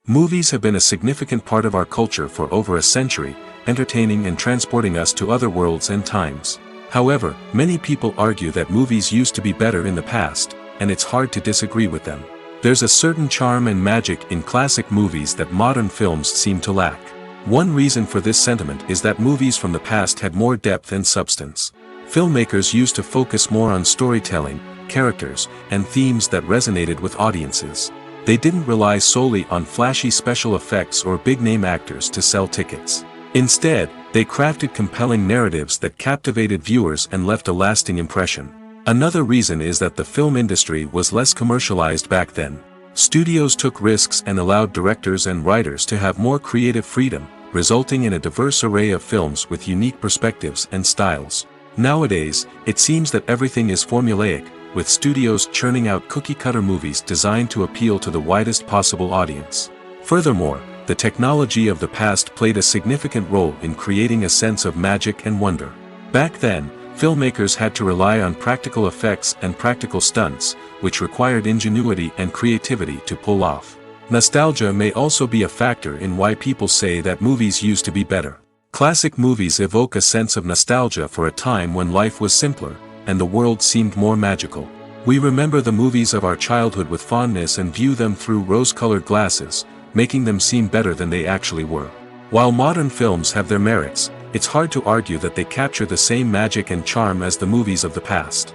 Movies have been a significant part of our culture for over a century, entertaining and transporting us to other worlds and times. However, many people argue that movies used to be better in the past, and it's hard to disagree with them. There's a certain charm and magic in classic movies that modern films seem to lack. One reason for this sentiment is that movies from the past had more depth and substance. Filmmakers used to focus more on storytelling, characters, and themes that resonated with audiences. They didn't rely solely on flashy special effects or big-name actors to sell tickets. Instead, they crafted compelling narratives that captivated viewers and left a lasting impression. Another reason is that the film industry was less commercialized back then. Studios took risks and allowed directors and writers to have more creative freedom, resulting in a diverse array of films with unique perspectives and styles. Nowadays, it seems that everything is formulaic, with studios churning out cookie-cutter movies designed to appeal to the widest possible audience. Furthermore, the technology of the past played a significant role in creating a sense of magic and wonder. Back then, filmmakers had to rely on practical effects and practical stunts, which required ingenuity and creativity to pull off. Nostalgia may also be a factor in why people say that movies used to be better. Classic movies evoke a sense of nostalgia for a time when life was simpler, and the world seemed more magical. We remember the movies of our childhood with fondness and view them through rose-colored glasses, making them seem better than they actually were. While modern films have their merits, it's hard to argue that they capture the same magic and charm as the movies of the past.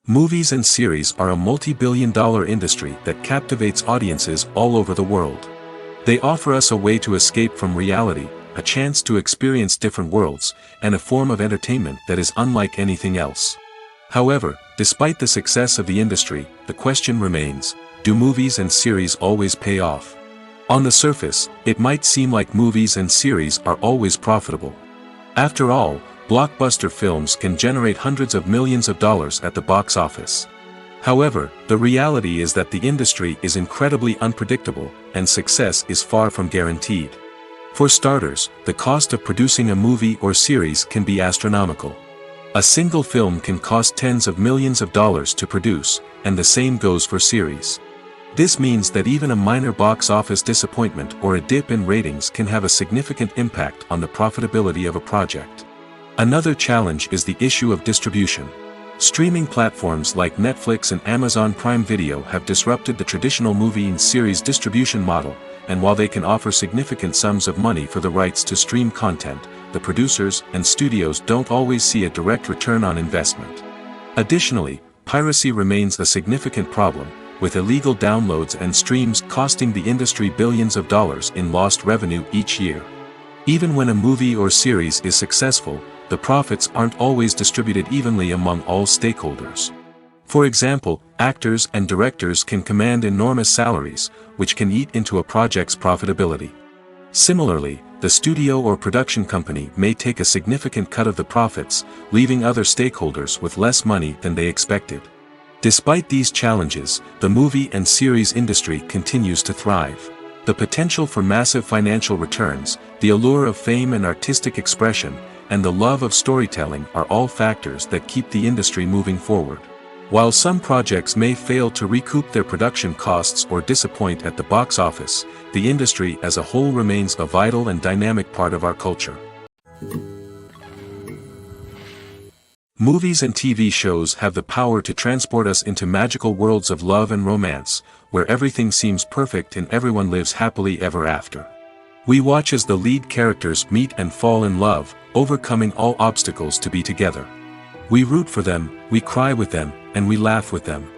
Movies and series are a multi-billion-dollar industry that captivates audiences all over the world. They offer us a way to escape from reality, a chance to experience different worlds, and a form of entertainment that is unlike anything else. However, despite the success of the industry, the question remains, do movies and series always pay off? On the surface, it might seem like movies and series are always profitable. After all, blockbuster films can generate hundreds of millions of dollars at the box office. However, the reality is that the industry is incredibly unpredictable, and success is far from guaranteed. For starters, the cost of producing a movie or series can be astronomical. A single film can cost tens of millions of dollars to produce, and the same goes for series. This means that even a minor box office disappointment or a dip in ratings can have a significant impact on the profitability of a project. Another challenge is the issue of distribution. Streaming platforms like Netflix and Amazon Prime Video have disrupted the traditional movie and series distribution model, and while they can offer significant sums of money for the rights to stream content, the producers and studios don't always see a direct return on investment. Additionally, piracy remains a significant problem, with illegal downloads and streams costing the industry billions of dollars in lost revenue each year. Even when a movie or series is successful, the profits aren't always distributed evenly among all stakeholders. For example, actors and directors can command enormous salaries, which can eat into a project's profitability. Similarly, the studio or production company may take a significant cut of the profits, leaving other stakeholders with less money than they expected. Despite these challenges, the movie and series industry continues to thrive. The potential for massive financial returns, the allure of fame and artistic expression, and the love of storytelling are all factors that keep the industry moving forward. While some projects may fail to recoup their production costs or disappoint at the box office, the industry as a whole remains a vital and dynamic part of our culture. Movies and TV shows have the power to transport us into magical worlds of love and romance, where everything seems perfect and everyone lives happily ever after. We watch as the lead characters meet and fall in love, overcoming all obstacles to be together. We root for them, we cry with them, and we laugh with them.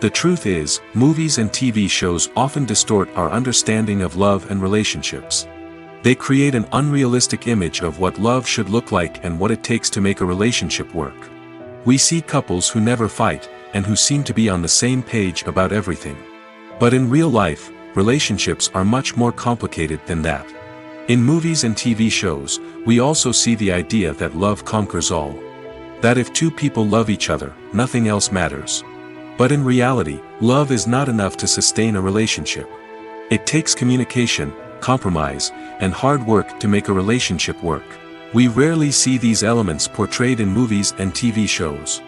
The truth is, movies and TV shows often distort our understanding of love and relationships. They create an unrealistic image of what love should look like and what it takes to make a relationship work. We see couples who never fight, and who seem to be on the same page about everything. But in real life, relationships are much more complicated than that. In movies and TV shows, we also see the idea that love conquers all. That if two people love each other, nothing else matters. But in reality, love is not enough to sustain a relationship. It takes communication, compromise, and hard work to make a relationship work. We rarely see these elements portrayed in movies and TV shows.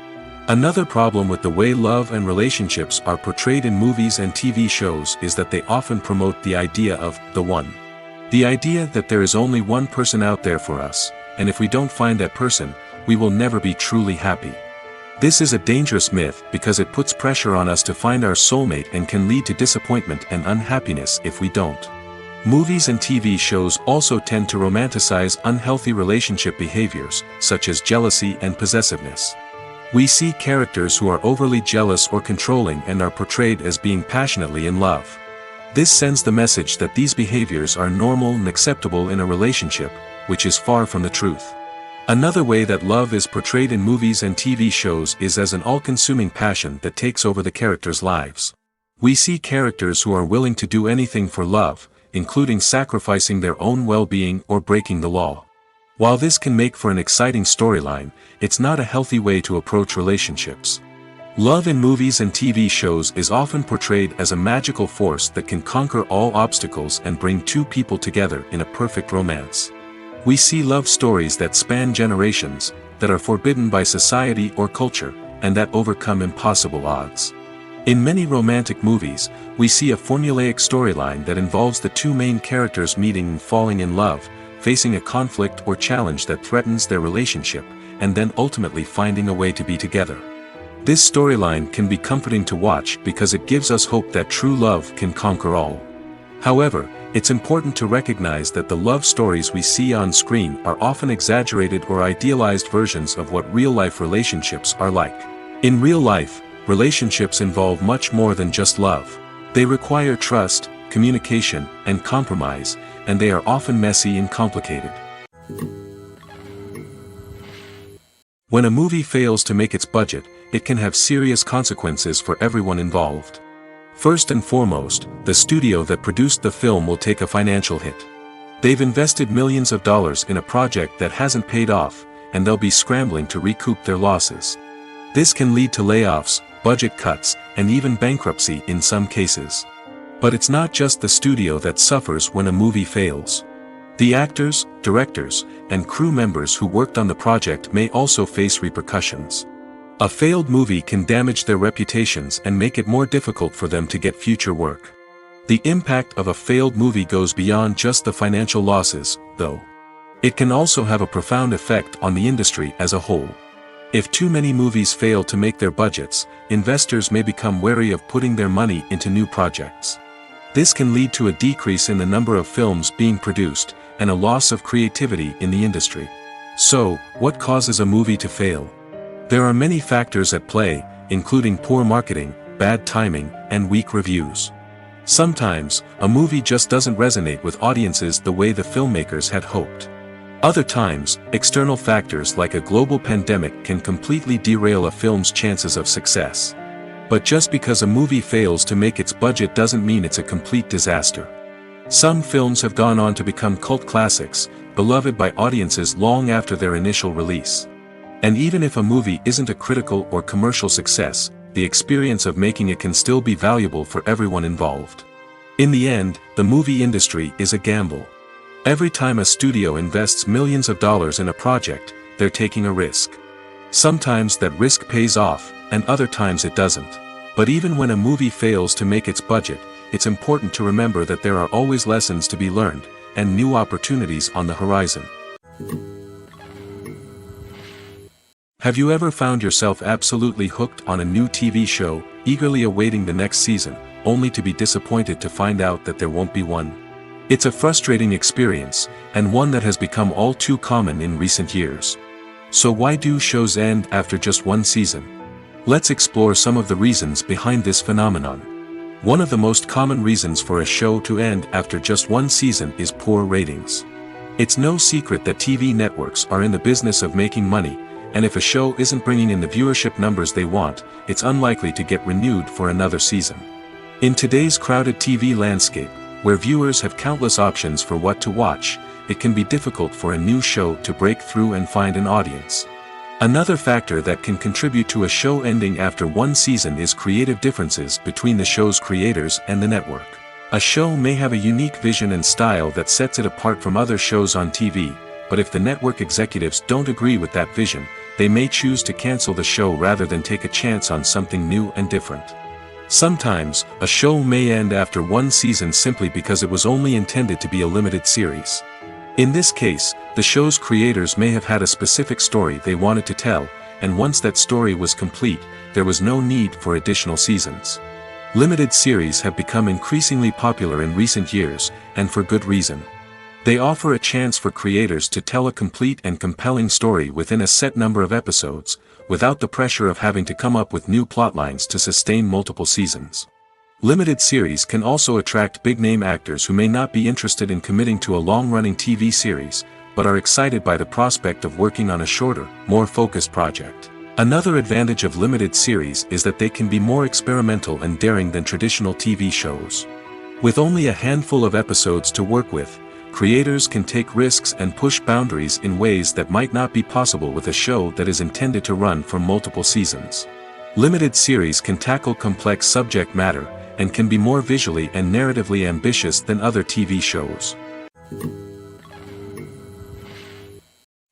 Another problem with the way love and relationships are portrayed in movies and TV shows is that they often promote the idea of the one. The idea that there is only one person out there for us, and if we don't find that person, we will never be truly happy. This is a dangerous myth because it puts pressure on us to find our soulmate and can lead to disappointment and unhappiness if we don't. Movies and TV shows also tend to romanticize unhealthy relationship behaviors, such as jealousy and possessiveness. We see characters who are overly jealous or controlling and are portrayed as being passionately in love. This sends the message that these behaviors are normal and acceptable in a relationship, which is far from the truth. Another way that love is portrayed in movies and TV shows is as an all-consuming passion that takes over the characters' lives. We see characters who are willing to do anything for love, including sacrificing their own well-being or breaking the law. While this can make for an exciting storyline, it's not a healthy way to approach relationships. Love in movies and TV shows is often portrayed as a magical force that can conquer all obstacles and bring two people together in a perfect romance. We see love stories that span generations, that are forbidden by society or culture, and that overcome impossible odds. In many romantic movies, we see a formulaic storyline that involves the two main characters meeting and falling in love, facing a conflict or challenge that threatens their relationship, and then ultimately finding a way to be together. This storyline can be comforting to watch because it gives us hope that true love can conquer all. However, it's important to recognize that the love stories we see on screen are often exaggerated or idealized versions of what real-life relationships are like. In real life, relationships involve much more than just love. They require trust, communication, and compromise, and they are often messy and complicated. When a movie fails to make its budget, it can have serious consequences for everyone involved. First and foremost, the studio that produced the film will take a financial hit. They've invested millions of dollars in a project that hasn't paid off, and they'll be scrambling to recoup their losses. This can lead to layoffs, budget cuts, and even bankruptcy in some cases. But it's not just the studio that suffers when a movie fails. The actors, directors, and crew members who worked on the project may also face repercussions. A failed movie can damage their reputations and make it more difficult for them to get future work. The impact of a failed movie goes beyond just the financial losses, though. It can also have a profound effect on the industry as a whole. If too many movies fail to make their budgets, investors may become wary of putting their money into new projects. This can lead to a decrease in the number of films being produced, and a loss of creativity in the industry. So, what causes a movie to fail? There are many factors at play, including poor marketing, bad timing, and weak reviews. Sometimes, a movie just doesn't resonate with audiences the way the filmmakers had hoped. Other times, external factors like a global pandemic can completely derail a film's chances of success. But just because a movie fails to make its budget doesn't mean it's a complete disaster. Some films have gone on to become cult classics, beloved by audiences long after their initial release. And even if a movie isn't a critical or commercial success, the experience of making it can still be valuable for everyone involved. In the end, the movie industry is a gamble. Every time a studio invests millions of dollars in a project, they're taking a risk. Sometimes that risk pays off, and other times it doesn't. But even when a movie fails to make its budget, it's important to remember that there are always lessons to be learned, and new opportunities on the horizon. Have you ever found yourself absolutely hooked on a new TV show, eagerly awaiting the next season, only to be disappointed to find out that there won't be one? It's a frustrating experience, and one that has become all too common in recent years. So why do shows end after just one season? Let's explore some of the reasons behind this phenomenon. One of the most common reasons for a show to end after just one season is poor ratings. It's no secret that TV networks are in the business of making money, and if a show isn't bringing in the viewership numbers they want, it's unlikely to get renewed for another season. In today's crowded TV landscape, where viewers have countless options for what to watch, it can be difficult for a new show to break through and find an audience. Another factor that can contribute to a show ending after one season is creative differences between the show's creators and the network. A show may have a unique vision and style that sets it apart from other shows on TV, but if the network executives don't agree with that vision, they may choose to cancel the show rather than take a chance on something new and different. Sometimes, a show may end after one season simply because it was only intended to be a limited series. In this case, the show's creators may have had a specific story they wanted to tell, and once that story was complete, there was no need for additional seasons. Limited series have become increasingly popular in recent years, and for good reason. They offer a chance for creators to tell a complete and compelling story within a set number of episodes, without the pressure of having to come up with new plotlines to sustain multiple seasons. Limited series can also attract big-name actors who may not be interested in committing to a long-running TV series, but are excited by the prospect of working on a shorter, more focused project. Another advantage of limited series is that they can be more experimental and daring than traditional TV shows. With only a handful of episodes to work with, creators can take risks and push boundaries in ways that might not be possible with a show that is intended to run for multiple seasons. Limited series can tackle complex subject matter, and can be more visually and narratively ambitious than other TV shows.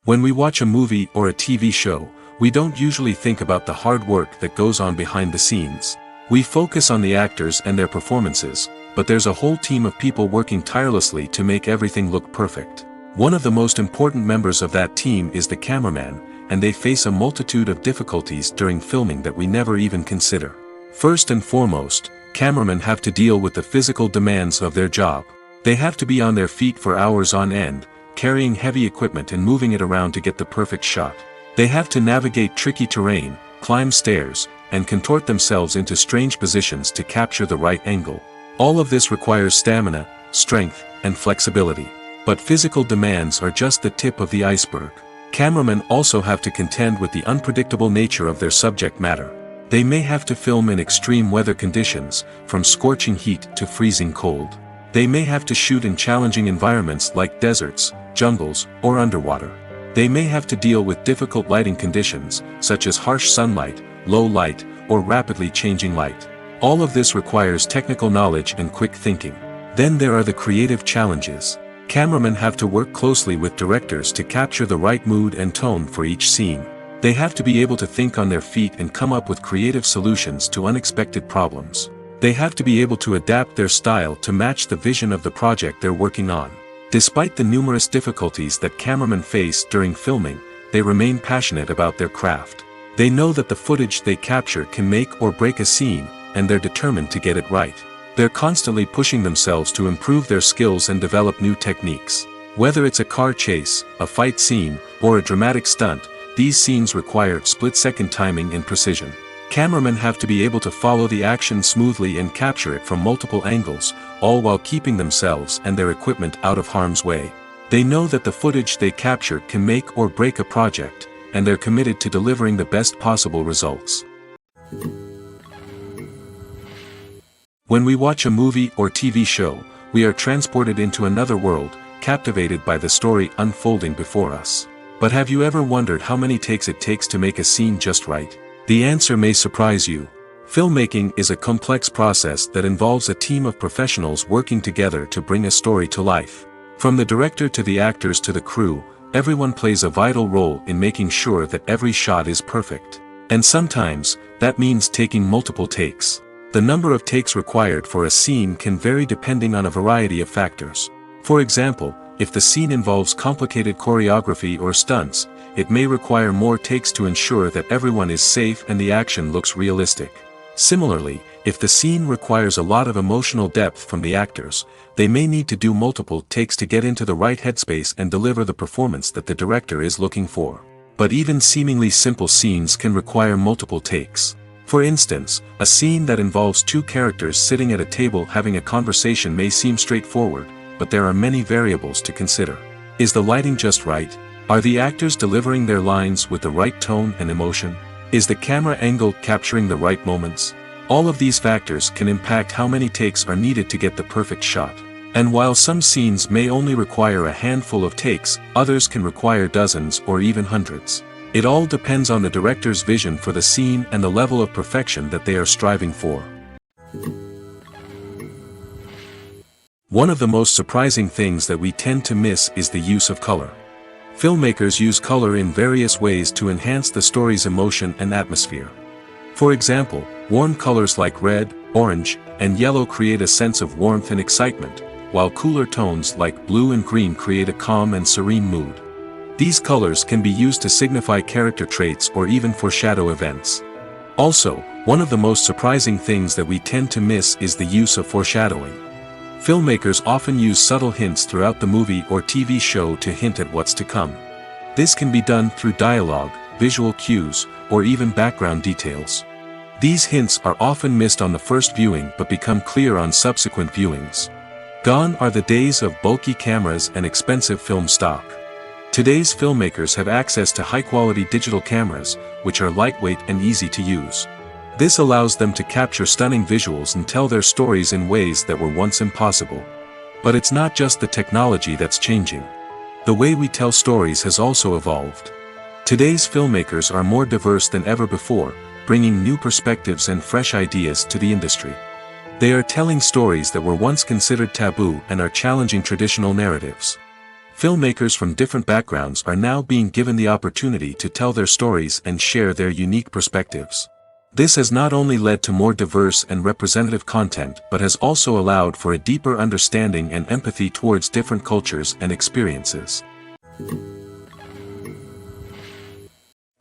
When we watch a movie or a TV show, we don't usually think about the hard work that goes on behind the scenes. We focus on the actors and their performances, but there's a whole team of people working tirelessly to make everything look perfect. One of the most important members of that team is the cameraman, and they face a multitude of difficulties during filming that we never even consider. First and foremost, cameramen have to deal with the physical demands of their job. They have to be on their feet for hours on end, carrying heavy equipment and moving it around to get the perfect shot. They have to navigate tricky terrain, climb stairs, and contort themselves into strange positions to capture the right angle. All of this requires stamina, strength, and flexibility. But physical demands are just the tip of the iceberg. Cameramen also have to contend with the unpredictable nature of their subject matter. They may have to film in extreme weather conditions, from scorching heat to freezing cold. They may have to shoot in challenging environments like deserts, jungles, or underwater. They may have to deal with difficult lighting conditions, such as harsh sunlight, low light, or rapidly changing light. All of this requires technical knowledge and quick thinking. Then there are the creative challenges. Cameramen have to work closely with directors to capture the right mood and tone for each scene. They have to be able to think on their feet and come up with creative solutions to unexpected problems. They have to be able to adapt their style to match the vision of the project they're working on. Despite the numerous difficulties that cameramen face during filming, they remain passionate about their craft. They know that the footage they capture can make or break a scene, and they're determined to get it right. They're constantly pushing themselves to improve their skills and develop new techniques. Whether it's a car chase, a fight scene, or a dramatic stunt, these scenes require split-second timing and precision. Cameramen have to be able to follow the action smoothly and capture it from multiple angles, all while keeping themselves and their equipment out of harm's way. They know that the footage they capture can make or break a project, and they're committed to delivering the best possible results. When we watch a movie or TV show, we are transported into another world, captivated by the story unfolding before us. But have you ever wondered how many takes it takes to make a scene just right? The answer may surprise you. Filmmaking is a complex process that involves a team of professionals working together to bring a story to life. From the director to the actors to the crew, everyone plays a vital role in making sure that every shot is perfect. And sometimes, that means taking multiple takes. The number of takes required for a scene can vary depending on a variety of factors. For example, if the scene involves complicated choreography or stunts, it may require more takes to ensure that everyone is safe and the action looks realistic. Similarly, if the scene requires a lot of emotional depth from the actors, they may need to do multiple takes to get into the right headspace and deliver the performance that the director is looking for. But even seemingly simple scenes can require multiple takes. For instance, a scene that involves two characters sitting at a table having a conversation may seem straightforward, but there are many variables to consider. Is the lighting just right? Are the actors delivering their lines with the right tone and emotion? Is the camera angle capturing the right moments? All of these factors can impact how many takes are needed to get the perfect shot. And while some scenes may only require a handful of takes, others can require dozens or even hundreds. It all depends on the director's vision for the scene and the level of perfection that they are striving for. One of the most surprising things that we tend to miss is the use of color. Filmmakers use color in various ways to enhance the story's emotion and atmosphere. For example, warm colors like red, orange, and yellow create a sense of warmth and excitement, while cooler tones like blue and green create a calm and serene mood. These colors can be used to signify character traits or even foreshadow events. Also, one of the most surprising things that we tend to miss is the use of foreshadowing. Filmmakers often use subtle hints throughout the movie or TV show to hint at what's to come. This can be done through dialogue, visual cues, or even background details. These hints are often missed on the first viewing but become clear on subsequent viewings. Gone are the days of bulky cameras and expensive film stock. Today's filmmakers have access to high-quality digital cameras, which are lightweight and easy to use. This allows them to capture stunning visuals and tell their stories in ways that were once impossible. But it's not just the technology that's changing. The way we tell stories has also evolved. Today's filmmakers are more diverse than ever before, bringing new perspectives and fresh ideas to the industry. They are telling stories that were once considered taboo and are challenging traditional narratives. Filmmakers from different backgrounds are now being given the opportunity to tell their stories and share their unique perspectives. This has not only led to more diverse and representative content but has also allowed for a deeper understanding and empathy towards different cultures and experiences.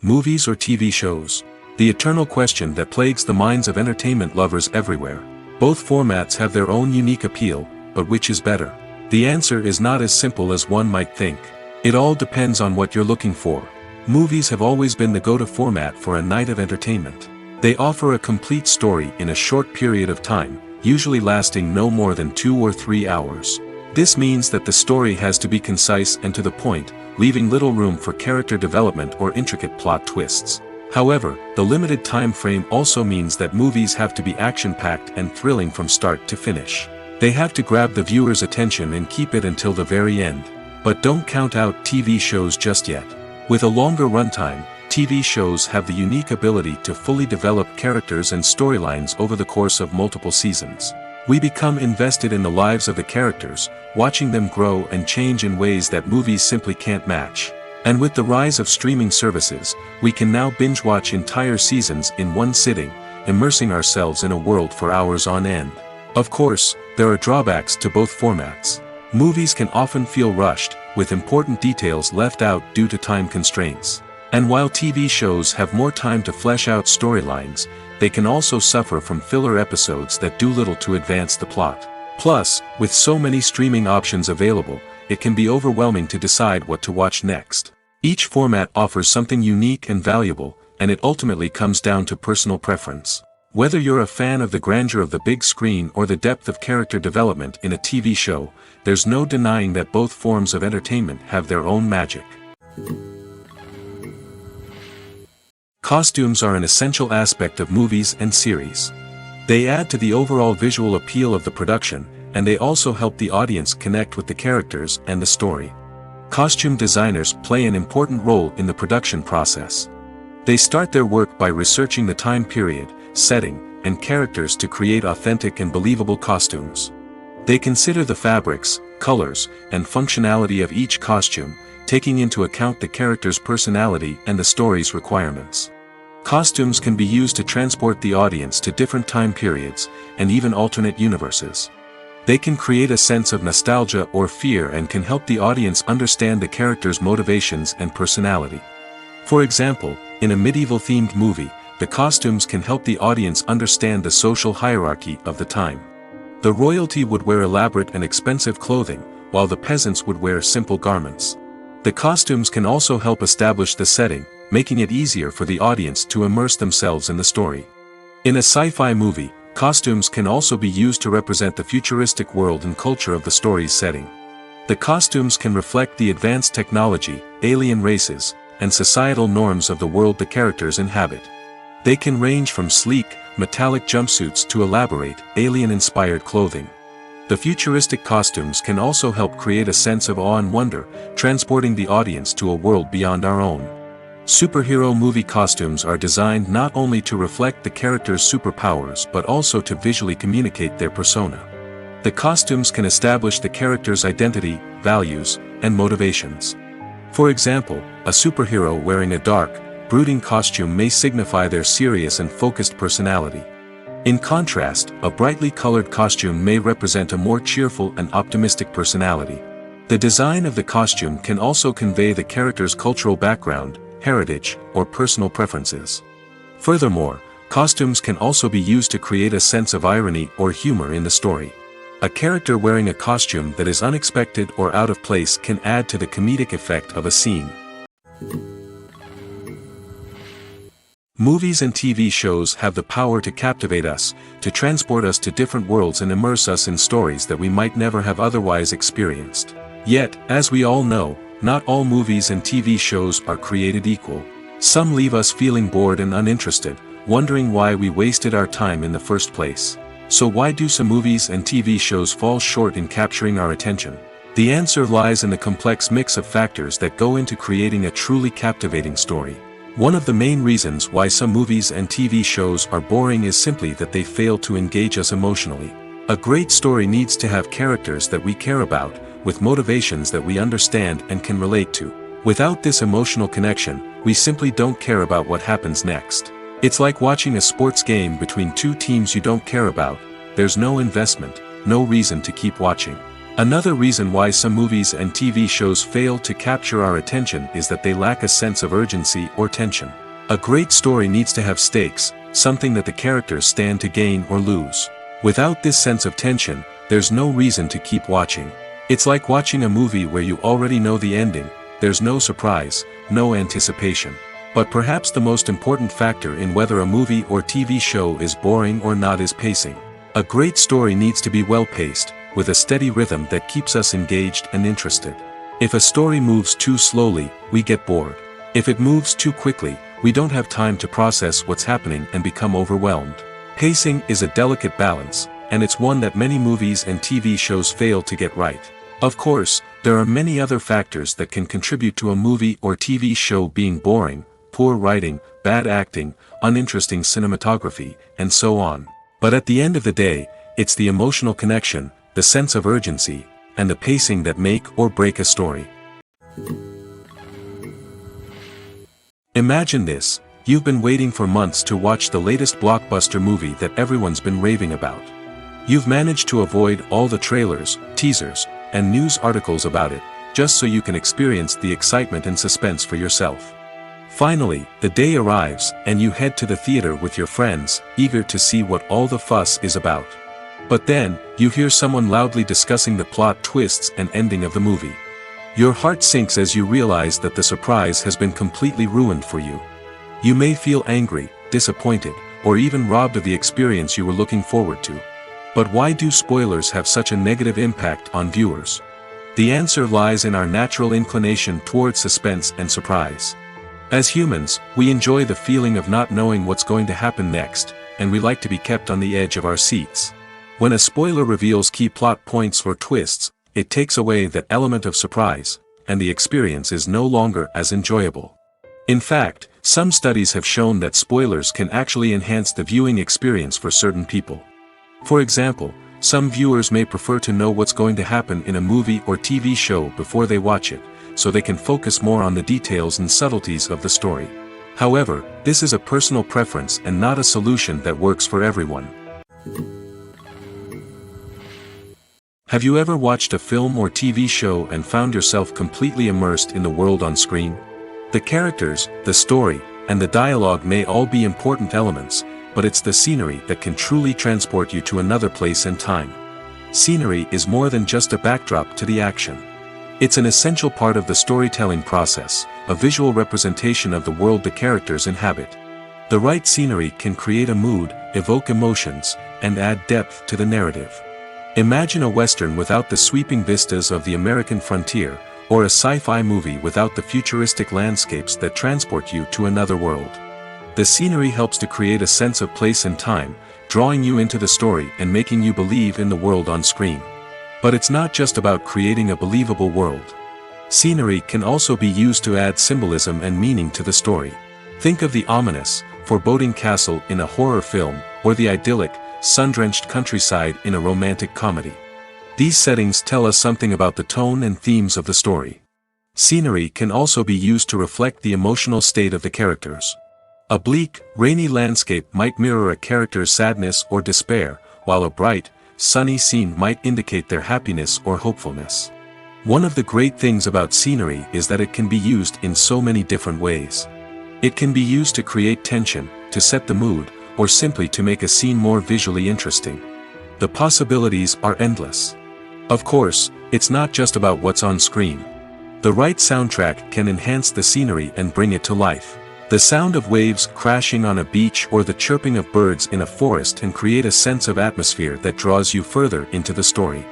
Movies or TV shows? The eternal question that plagues the minds of entertainment lovers everywhere. Both formats have their own unique appeal, but which is better? The answer is not as simple as one might think. It all depends on what you're looking for. Movies have always been the go-to format for a night of entertainment. They offer a complete story in a short period of time, usually lasting no more than 2 or 3 hours. This means that the story has to be concise and to the point, leaving little room for character development or intricate plot twists. However, the limited time frame also means that movies have to be action-packed and thrilling from start to finish. They have to grab the viewer's attention and keep it until the very end. But don't count out TV shows just yet. With a longer runtime, TV shows have the unique ability to fully develop characters and storylines over the course of multiple seasons. We become invested in the lives of the characters, watching them grow and change in ways that movies simply can't match. And with the rise of streaming services, we can now binge-watch entire seasons in one sitting, immersing ourselves in a world for hours on end. Of course, there are drawbacks to both formats. Movies can often feel rushed, with important details left out due to time constraints. And while TV shows have more time to flesh out storylines, they can also suffer from filler episodes that do little to advance the plot. Plus, with so many streaming options available, it can be overwhelming to decide what to watch next. Each format offers something unique and valuable, and it ultimately comes down to personal preference. Whether you're a fan of the grandeur of the big screen or the depth of character development in a TV show, there's no denying that both forms of entertainment have their own magic. Costumes are an essential aspect of movies and series. They add to the overall visual appeal of the production, and they also help the audience connect with the characters and the story. Costume designers play an important role in the production process. They start their work by researching the time period, setting, and characters to create authentic and believable costumes. They consider the fabrics, colors, and functionality of each costume, taking into account the character's personality and the story's requirements. Costumes can be used to transport the audience to different time periods, and even alternate universes. They can create a sense of nostalgia or fear and can help the audience understand the character's motivations and personality. For example, in a medieval-themed movie, the costumes can help the audience understand the social hierarchy of the time. The royalty would wear elaborate and expensive clothing, while the peasants would wear simple garments. The costumes can also help establish the setting, making it easier for the audience to immerse themselves in the story. In a sci-fi movie, costumes can also be used to represent the futuristic world and culture of the story's setting. The costumes can reflect the advanced technology, alien races, and societal norms of the world the characters inhabit. They can range from sleek, metallic jumpsuits to elaborate, alien-inspired clothing. The futuristic costumes can also help create a sense of awe and wonder, transporting the audience to a world beyond our own. Superhero movie costumes are designed not only to reflect the character's superpowers but also to visually communicate their persona. The costumes can establish the character's identity, values, and motivations. For example, a superhero wearing a dark, brooding costume may signify their serious and focused personality. In contrast, a brightly colored costume may represent a more cheerful and optimistic personality. The design of the costume can also convey the character's cultural background, heritage, or personal preferences. Furthermore, costumes can also be used to create a sense of irony or humor in the story. A character wearing a costume that is unexpected or out of place can add to the comedic effect of a scene. Movies and TV shows have the power to captivate us, to transport us to different worlds and immerse us in stories that we might never have otherwise experienced. Yet, as we all know, not all movies and TV shows are created equal. Some leave us feeling bored and uninterested, wondering why we wasted our time in the first place. So why do some movies and TV shows fall short in capturing our attention? The answer lies in the complex mix of factors that go into creating a truly captivating story. One of the main reasons why some movies and TV shows are boring is simply that they fail to engage us emotionally. A great story needs to have characters that we care about, with motivations that we understand and can relate to. Without this emotional connection, we simply don't care about what happens next. It's like watching a sports game between two teams you don't care about. There's no investment, no reason to keep watching. Another reason why some movies and TV shows fail to capture our attention is that they lack a sense of urgency or tension. A great story needs to have stakes, something that the characters stand to gain or lose. Without this sense of tension, there's no reason to keep watching. It's like watching a movie where you already know the ending. There's no surprise, no anticipation. But perhaps the most important factor in whether a movie or TV show is boring or not is pacing. A great story needs to be well-paced, with a steady rhythm that keeps us engaged and interested. If a story moves too slowly, we get bored. If it moves too quickly, we don't have time to process what's happening and become overwhelmed. Pacing is a delicate balance, and it's one that many movies and TV shows fail to get right. Of course, There are many other factors that can contribute to a movie or TV show being boring: poor writing, bad acting, uninteresting cinematography, and so on. But at the end of the day, it's the emotional connection, the sense of urgency, and the pacing that make or break a story. Imagine this: you've been waiting for months to watch the latest blockbuster movie that everyone's been raving about. You've managed to avoid all the trailers, teasers, and news articles about it, just so you can experience the excitement and suspense for yourself. Finally, the day arrives, and you head to the theater with your friends, eager to see what all the fuss is about. But then, you hear someone loudly discussing the plot twists and ending of the movie. Your heart sinks as you realize that the surprise has been completely ruined for you. You may feel angry, disappointed, or even robbed of the experience you were looking forward to. But why do spoilers have such a negative impact on viewers? The answer lies in our natural inclination toward suspense and surprise. As humans, we enjoy the feeling of not knowing what's going to happen next, and we like to be kept on the edge of our seats. When a spoiler reveals key plot points or twists, it takes away that element of surprise, and the experience is no longer as enjoyable. In fact, some studies have shown that spoilers can actually enhance the viewing experience for certain people. For example, some viewers may prefer to know what's going to happen in a movie or TV show before they watch it, so they can focus more on the details and subtleties of the story. However, this is a personal preference and not a solution that works for everyone. Have you ever watched a film or TV show and found yourself completely immersed in the world on screen? The characters, the story, and the dialogue may all be important elements, but it's the scenery that can truly transport you to another place and time. Scenery is more than just a backdrop to the action. It's an essential part of the storytelling process, a visual representation of the world the characters inhabit. The right scenery can create a mood, evoke emotions, and add depth to the narrative. Imagine a Western without the sweeping vistas of the American frontier, or a sci-fi movie without the futuristic landscapes that transport you to another world. The scenery helps to create a sense of place and time, drawing you into the story and making you believe in the world on screen. But it's not just about creating a believable world. Scenery can also be used to add symbolism and meaning to the story. Think of the ominous, foreboding castle in a horror film, or the idyllic, sun-drenched countryside in a romantic comedy. These settings tell us something about the tone and themes of the story. Scenery can also be used to reflect the emotional state of the characters. A bleak, rainy landscape might mirror a character's sadness or despair, while a bright, sunny scene might indicate their happiness or hopefulness. One of the great things about scenery is that it can be used in so many different ways. It can be used to create tension, to set the mood, or simply to make a scene more visually interesting. The possibilities are endless. Of course, it's not just about what's on screen. The right soundtrack can enhance the scenery and bring it to life. The sound of waves crashing on a beach or the chirping of birds in a forest can create a sense of atmosphere that draws you further into the story.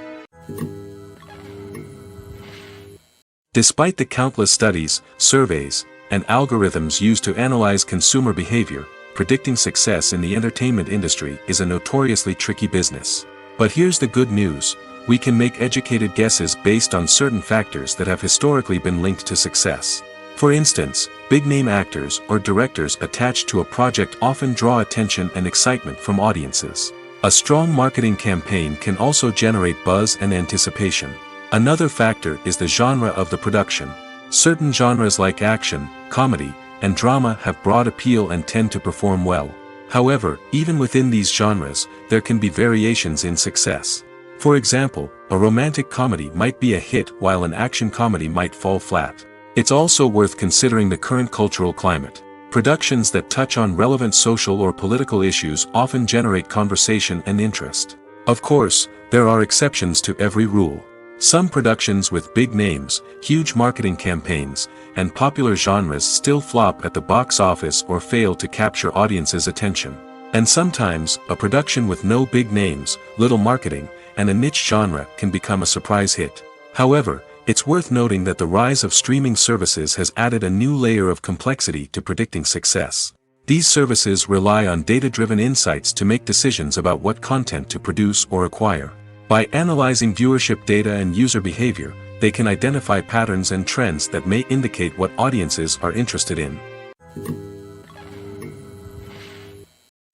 Despite the countless studies, surveys, and algorithms used to analyze consumer behavior, predicting success in the entertainment industry is a notoriously tricky business. But here's the good news: we can make educated guesses based on certain factors that have historically been linked to success. For instance, big-name actors or directors attached to a project often draw attention and excitement from audiences. A strong marketing campaign can also generate buzz and anticipation. Another factor is the genre of the production. Certain genres like action, comedy, and drama have broad appeal and tend to perform well. However, even within these genres, there can be variations in success. For example, a romantic comedy might be a hit while an action comedy might fall flat. It's also worth considering the current cultural climate. Productions that touch on relevant social or political issues often generate conversation and interest. Of course, there are exceptions to every rule. Some productions with big names, huge marketing campaigns, and popular genres still flop at the box office or fail to capture audiences' attention. And sometimes, a production with no big names, little marketing, and a niche genre can become a surprise hit. However, it's worth noting that the rise of streaming services has added a new layer of complexity to predicting success. These services rely on data-driven insights to make decisions about what content to produce or acquire. By analyzing viewership data and user behavior, they can identify patterns and trends that may indicate what audiences are interested in.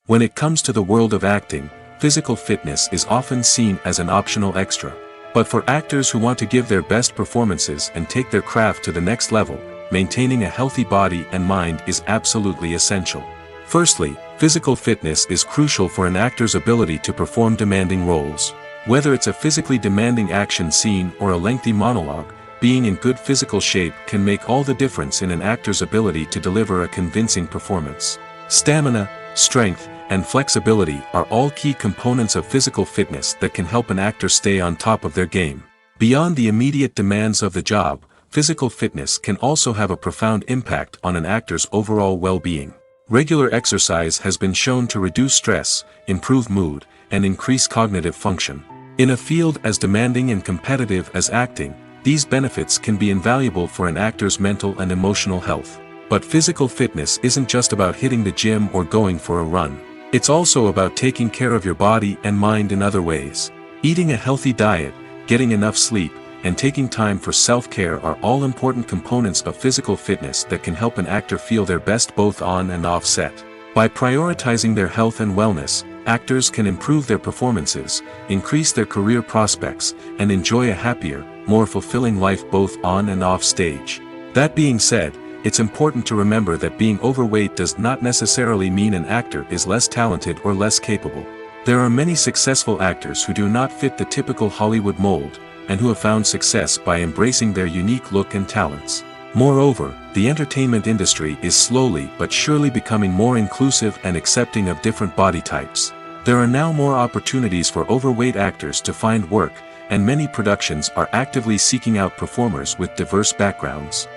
When it comes to the world of acting, physical fitness is often seen as an optional extra. But for actors who want to give their best performances and take their craft to the next level, maintaining a healthy body and mind is absolutely essential. Firstly, physical fitness is crucial for an actor's ability to perform demanding roles. Whether it's a physically demanding action scene or a lengthy monologue, being in good physical shape can make all the difference in an actor's ability to deliver a convincing performance. Stamina, strength, and flexibility are all key components of physical fitness that can help an actor stay on top of their game. Beyond the immediate demands of the job, physical fitness can also have a profound impact on an actor's overall well-being. Regular exercise has been shown to reduce stress, improve mood, and increase cognitive function. In a field as demanding and competitive as acting, these benefits can be invaluable for an actor's mental and emotional health. But physical fitness isn't just about hitting the gym or going for a run. It's also about taking care of your body and mind in other ways. Eating a healthy diet, getting enough sleep, and taking time for self-care are all important components of physical fitness that can help an actor feel their best both on and off set. By prioritizing their health and wellness, actors can improve their performances, increase their career prospects, and enjoy a happier, more fulfilling life both on and off stage. That being said, it's important to remember that being overweight does not necessarily mean an actor is less talented or less capable. There are many successful actors who do not fit the typical Hollywood mold, and who have found success by embracing their unique look and talents. Moreover, the entertainment industry is slowly but surely becoming more inclusive and accepting of different body types. There are now more opportunities for overweight actors to find work, and many productions are actively seeking out performers with diverse backgrounds.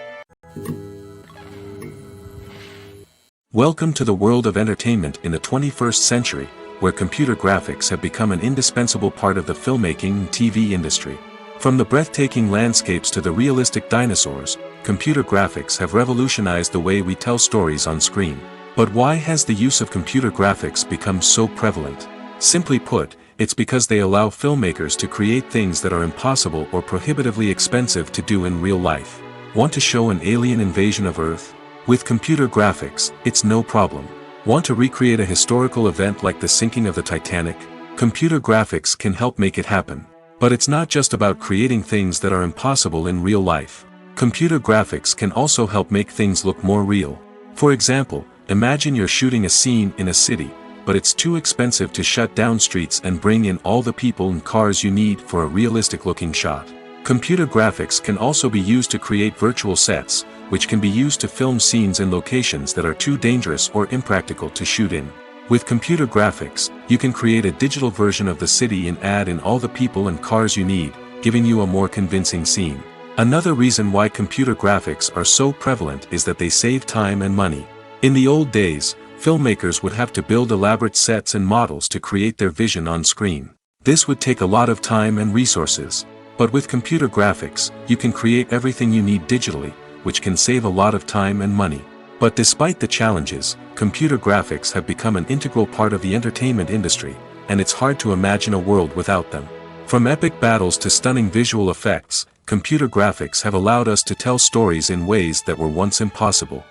Welcome to the world of entertainment in the 21st century, where computer graphics have become an indispensable part of the filmmaking and TV industry. From the breathtaking landscapes to the realistic dinosaurs, computer graphics have revolutionized the way we tell stories on screen. But why has the use of computer graphics become so prevalent? Simply put, it's because they allow filmmakers to create things that are impossible or prohibitively expensive to do in real life. Want to show an alien invasion of Earth? With computer graphics, it's no problem. Want to recreate a historical event like the sinking of the Titanic? Computer graphics can help make it happen. But it's not just about creating things that are impossible in real life. Computer graphics can also help make things look more real. For example, imagine you're shooting a scene in a city, but it's too expensive to shut down streets and bring in all the people and cars you need for a realistic-looking shot. Computer graphics can also be used to create virtual sets, which can be used to film scenes in locations that are too dangerous or impractical to shoot in. With computer graphics, you can create a digital version of the city and add in all the people and cars you need, giving you a more convincing scene. Another reason why computer graphics are so prevalent is that they save time and money. In the old days, filmmakers would have to build elaborate sets and models to create their vision on screen. This would take a lot of time and resources. But with computer graphics, you can create everything you need digitally, which can save a lot of time and money. But despite the challenges, computer graphics have become an integral part of the entertainment industry, and it's hard to imagine a world without them. From epic battles to stunning visual effects, computer graphics have allowed us to tell stories in ways that were once impossible.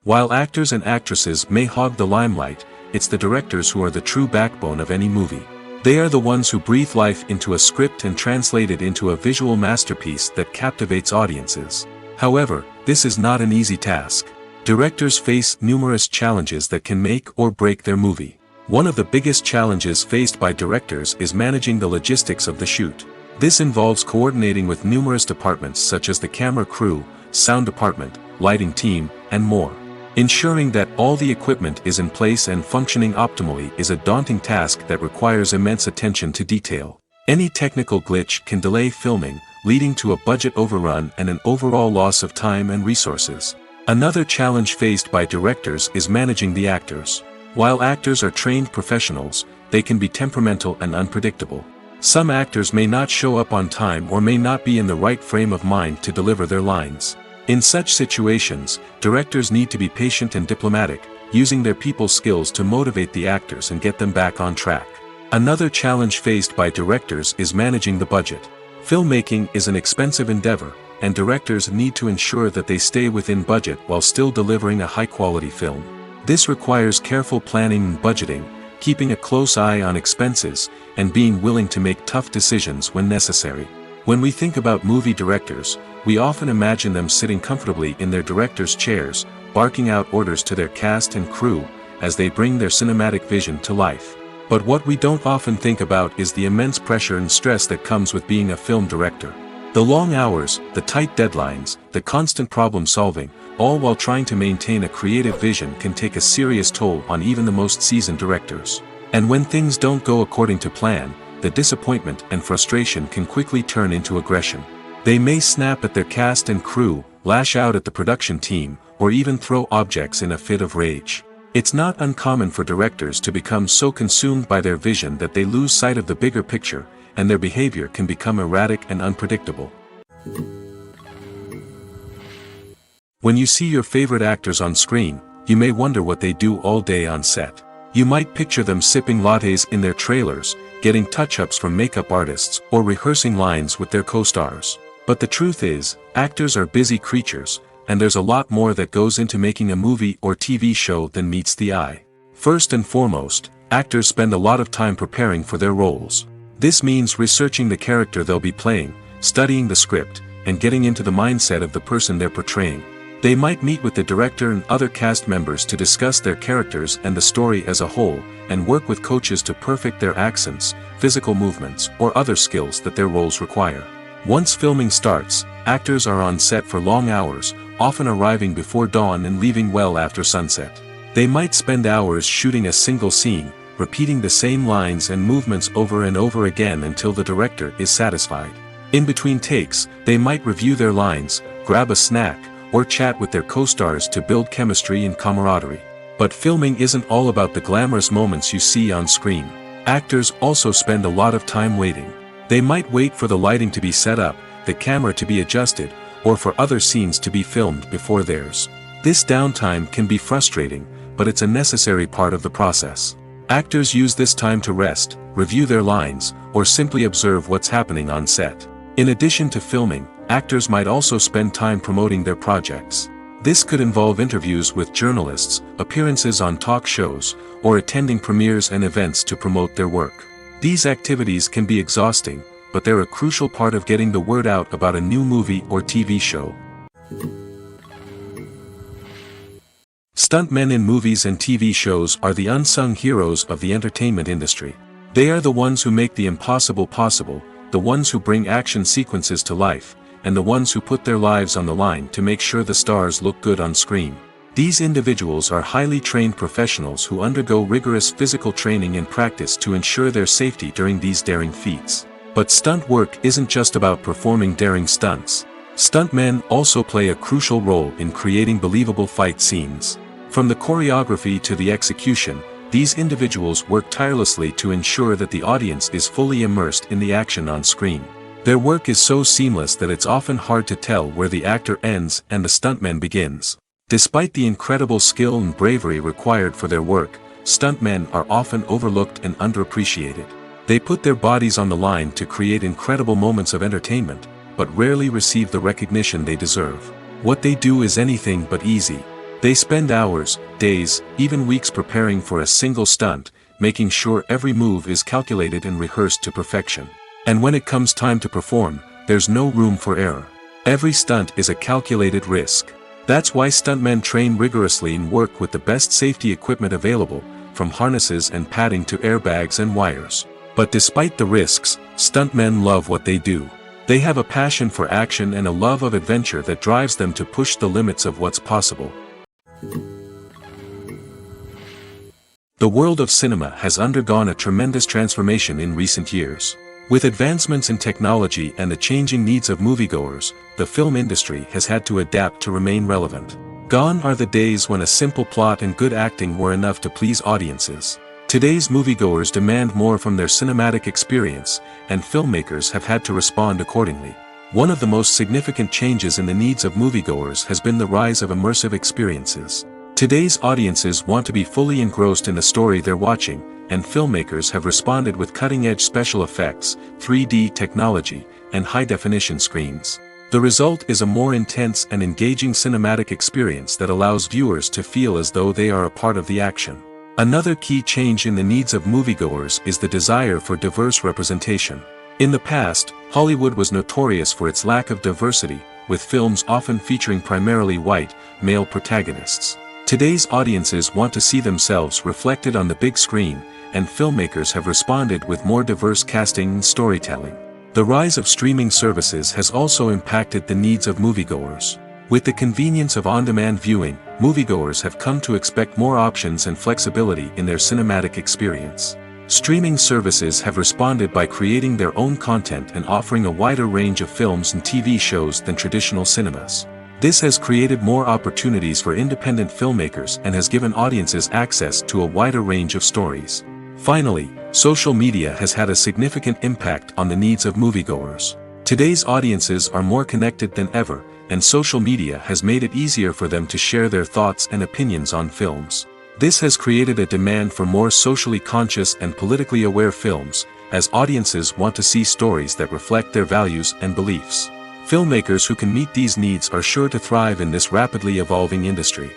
While actors and actresses may hog the limelight, it's the directors who are the true backbone of any movie. They are the ones who breathe life into a script and translate it into a visual masterpiece that captivates audiences. However, this is not an easy task. Directors face numerous challenges that can make or break their movie. One of the biggest challenges faced by directors is managing the logistics of the shoot. This involves coordinating with numerous departments such as the camera crew, sound department, lighting team, and more. Ensuring that all the equipment is in place and functioning optimally is a daunting task that requires immense attention to detail. Any technical glitch can delay filming, leading to a budget overrun and an overall loss of time and resources. Another challenge faced by directors is managing the actors. While actors are trained professionals, they can be temperamental and unpredictable. Some actors may not show up on time or may not be in the right frame of mind to deliver their lines. In such situations, directors need to be patient and diplomatic, using their people skills to motivate the actors and get them back on track. Another challenge faced by directors is managing the budget. Filmmaking is an expensive endeavor, and directors need to ensure that they stay within budget while still delivering a high-quality film. This requires careful planning and budgeting, keeping a close eye on expenses, and being willing to make tough decisions when necessary. When we think about movie directors, we often imagine them sitting comfortably in their director's chairs, barking out orders to their cast and crew, as they bring their cinematic vision to life. But what we don't often think about is the immense pressure and stress that comes with being a film director. The long hours, the tight deadlines, the constant problem solving, all while trying to maintain a creative vision can take a serious toll on even the most seasoned directors. And when things don't go according to plan, the disappointment and frustration can quickly turn into aggression. They may snap at their cast and crew, lash out at the production team, or even throw objects in a fit of rage. It's not uncommon for directors to become so consumed by their vision that they lose sight of the bigger picture, and their behavior can become erratic and unpredictable. When you see your favorite actors on screen, you may wonder what they do all day on set. You might picture them sipping lattes in their trailers, getting touch-ups from makeup artists, or rehearsing lines with their co-stars. But the truth is, actors are busy creatures, and there's a lot more that goes into making a movie or TV show than meets the eye. First and foremost, actors spend a lot of time preparing for their roles. This means researching the character they'll be playing, studying the script, and getting into the mindset of the person they're portraying. They might meet with the director and other cast members to discuss their characters and the story as a whole, and work with coaches to perfect their accents, physical movements, or other skills that their roles require. Once filming starts, actors are on set for long hours, often arriving before dawn and leaving well after sunset. They might spend hours shooting a single scene, repeating the same lines and movements over and over again until the director is satisfied. In between takes, they might review their lines, grab a snack, or chat with their co-stars to build chemistry and camaraderie. But filming isn't all about the glamorous moments you see on screen. Actors also spend a lot of time waiting. They might wait for the lighting to be set up, the camera to be adjusted, or for other scenes to be filmed before theirs. This downtime can be frustrating, but it's a necessary part of the process. Actors use this time to rest, review their lines, or simply observe what's happening on set. In addition to filming, actors might also spend time promoting their projects. This could involve interviews with journalists, appearances on talk shows, or attending premieres and events to promote their work. These activities can be exhausting, but they're a crucial part of getting the word out about a new movie or TV show. Stuntmen in movies and TV shows are the unsung heroes of the entertainment industry. They are the ones who make the impossible possible, the ones who bring action sequences to life, and the ones who put their lives on the line to make sure the stars look good on screen. These individuals are highly trained professionals who undergo rigorous physical training and practice to ensure their safety during these daring feats. But stunt work isn't just about performing daring stunts. Stuntmen also play a crucial role in creating believable fight scenes. From the choreography to the execution, these individuals work tirelessly to ensure that the audience is fully immersed in the action on screen. Their work is so seamless that it's often hard to tell where the actor ends and the stuntman begins. Despite the incredible skill and bravery required for their work, stuntmen are often overlooked and underappreciated. They put their bodies on the line to create incredible moments of entertainment, but rarely receive the recognition they deserve. What they do is anything but easy. They spend hours, days, even weeks preparing for a single stunt, making sure every move is calculated and rehearsed to perfection. And when it comes time to perform, there's no room for error. Every stunt is a calculated risk. That's why stuntmen train rigorously and work with the best safety equipment available, from harnesses and padding to airbags and wires. But despite the risks, stuntmen love what they do. They have a passion for action and a love of adventure that drives them to push the limits of what's possible. The world of cinema has undergone a tremendous transformation in recent years. With advancements in technology and the changing needs of moviegoers, the film industry has had to adapt to remain relevant. Gone are the days when a simple plot and good acting were enough to please audiences. Today's moviegoers demand more from their cinematic experience, and filmmakers have had to respond accordingly. One of the most significant changes in the needs of moviegoers has been the rise of immersive experiences. Today's audiences want to be fully engrossed in the story they're watching, and filmmakers have responded with cutting-edge special effects, 3D technology, and high-definition screens. The result is a more intense and engaging cinematic experience that allows viewers to feel as though they are a part of the action. Another key change in the needs of moviegoers is the desire for diverse representation. In the past, Hollywood was notorious for its lack of diversity, with films often featuring primarily white, male protagonists. Today's audiences want to see themselves reflected on the big screen, and filmmakers have responded with more diverse casting and storytelling. The rise of streaming services has also impacted the needs of moviegoers. With the convenience of on-demand viewing, moviegoers have come to expect more options and flexibility in their cinematic experience. Streaming services have responded by creating their own content and offering a wider range of films and TV shows than traditional cinemas. This has created more opportunities for independent filmmakers and has given audiences access to a wider range of stories. Finally, social media has had a significant impact on the needs of moviegoers. Today's audiences are more connected than ever, and social media has made it easier for them to share their thoughts and opinions on films. This has created a demand for more socially conscious and politically aware films, as audiences want to see stories that reflect their values and beliefs. Filmmakers who can meet these needs are sure to thrive in this rapidly evolving industry.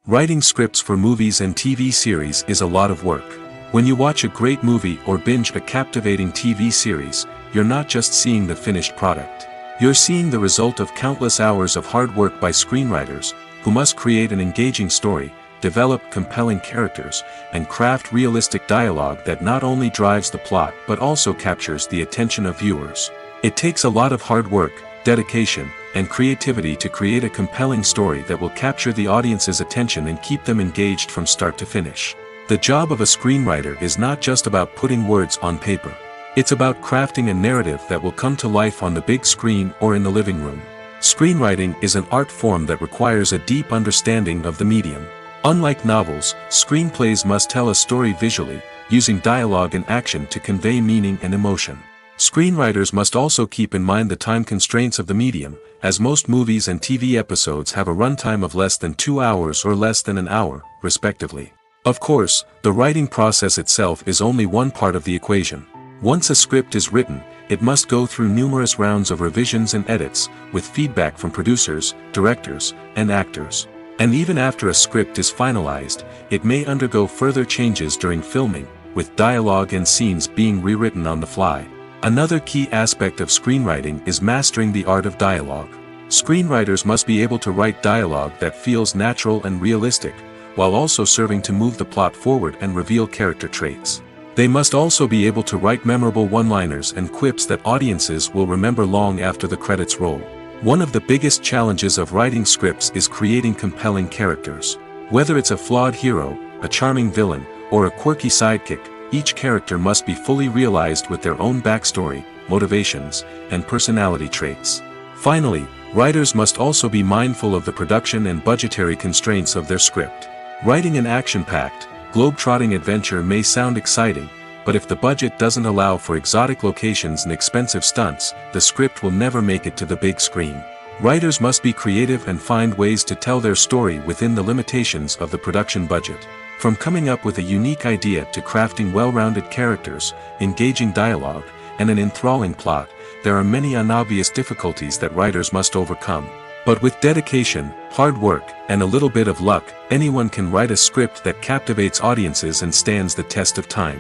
Writing scripts for movies and TV series is a lot of work. When you watch a great movie or binge a captivating TV series, you're not just seeing the finished product. You're seeing the result of countless hours of hard work by screenwriters, who must create an engaging story, develop compelling characters, and craft realistic dialogue that not only drives the plot but also captures the attention of viewers. It takes a lot of hard work, dedication, and creativity to create a compelling story that will capture the audience's attention and keep them engaged from start to finish. The job of a screenwriter is not just about putting words on paper. It's about crafting a narrative that will come to life on the big screen or in the living room. Screenwriting is an art form that requires a deep understanding of the medium. Unlike novels, screenplays must tell a story visually, using dialogue and action to convey meaning and emotion. Screenwriters must also keep in mind the time constraints of the medium, as most movies and TV episodes have a runtime of less than 2 hours or less than an hour, respectively. Of course, the writing process itself is only one part of the equation. Once a script is written, it must go through numerous rounds of revisions and edits, with feedback from producers, directors, and actors. And even after a script is finalized, it may undergo further changes during filming, with dialogue and scenes being rewritten on the fly. Another key aspect of screenwriting is mastering the art of dialogue. Screenwriters must be able to write dialogue that feels natural and realistic, while also serving to move the plot forward and reveal character traits. They must also be able to write memorable one-liners and quips that audiences will remember long after the credits roll. One of the biggest challenges of writing scripts is creating compelling characters. Whether it's a flawed hero, a charming villain, or a quirky sidekick, each character must be fully realized with their own backstory, motivations, and personality traits. Finally, writers must also be mindful of the production and budgetary constraints of their script. Writing an action-packed, globe-trotting adventure may sound exciting, but if the budget doesn't allow for exotic locations and expensive stunts, the script will never make it to the big screen. Writers must be creative and find ways to tell their story within the limitations of the production budget. From coming up with a unique idea to crafting well-rounded characters, engaging dialogue, and an enthralling plot, there are many unobvious difficulties that writers must overcome. But with dedication, hard work, and a little bit of luck, anyone can write a script that captivates audiences and stands the test of time.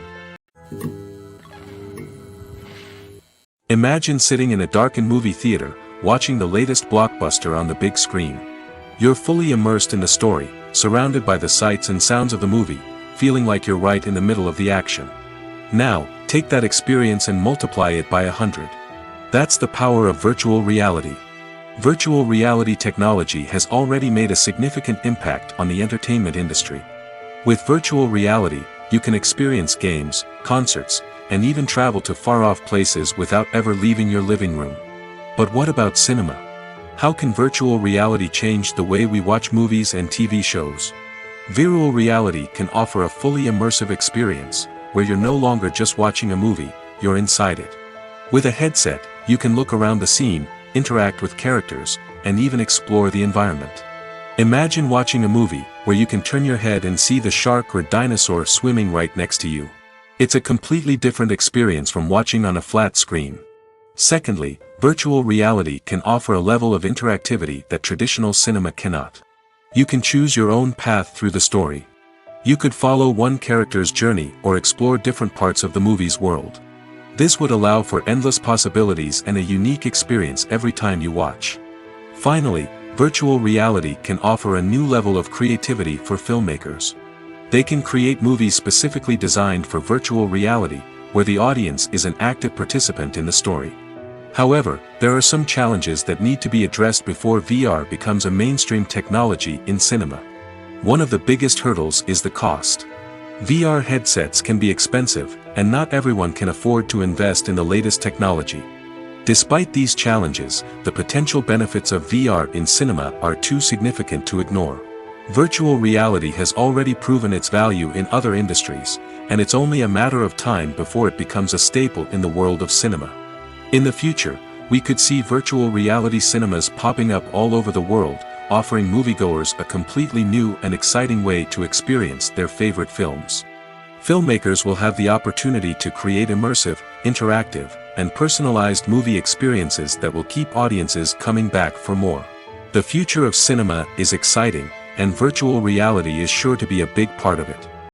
Imagine sitting in a darkened movie theater, watching the latest blockbuster on the big screen. You're fully immersed in the story, surrounded by the sights and sounds of the movie, feeling like you're right in the middle of the action. Now, take that experience and multiply it by 100. That's the power of virtual reality. Virtual reality technology has already made a significant impact on the entertainment industry. With virtual reality, you can experience games, concerts, and even travel to far-off places without ever leaving your living room. But what about cinema? How can virtual reality change the way we watch movies and TV shows? Virtual reality can offer a fully immersive experience, where you're no longer just watching a movie, you're inside it. With a headset, you can look around the scene, interact with characters, and even explore the environment. Imagine watching a movie, where you can turn your head and see the shark or dinosaur swimming right next to you. It's a completely different experience from watching on a flat screen. Secondly, virtual reality can offer a level of interactivity that traditional cinema cannot. You can choose your own path through the story. You could follow one character's journey or explore different parts of the movie's world. This would allow for endless possibilities and a unique experience every time you watch. Finally, virtual reality can offer a new level of creativity for filmmakers. They can create movies specifically designed for virtual reality, where the audience is an active participant in the story. However, there are some challenges that need to be addressed before VR becomes a mainstream technology in cinema. One of the biggest hurdles is the cost. VR headsets can be expensive, and not everyone can afford to invest in the latest technology. Despite these challenges, the potential benefits of VR in cinema are too significant to ignore. Virtual reality has already proven its value in other industries, and it's only a matter of time before it becomes a staple in the world of cinema. In the future, we could see virtual reality cinemas popping up all over the world, offering moviegoers a completely new and exciting way to experience their favorite films. Filmmakers will have the opportunity to create immersive, interactive, and personalized movie experiences that will keep audiences coming back for more. The future of cinema is exciting, and virtual reality is sure to be a big part of it.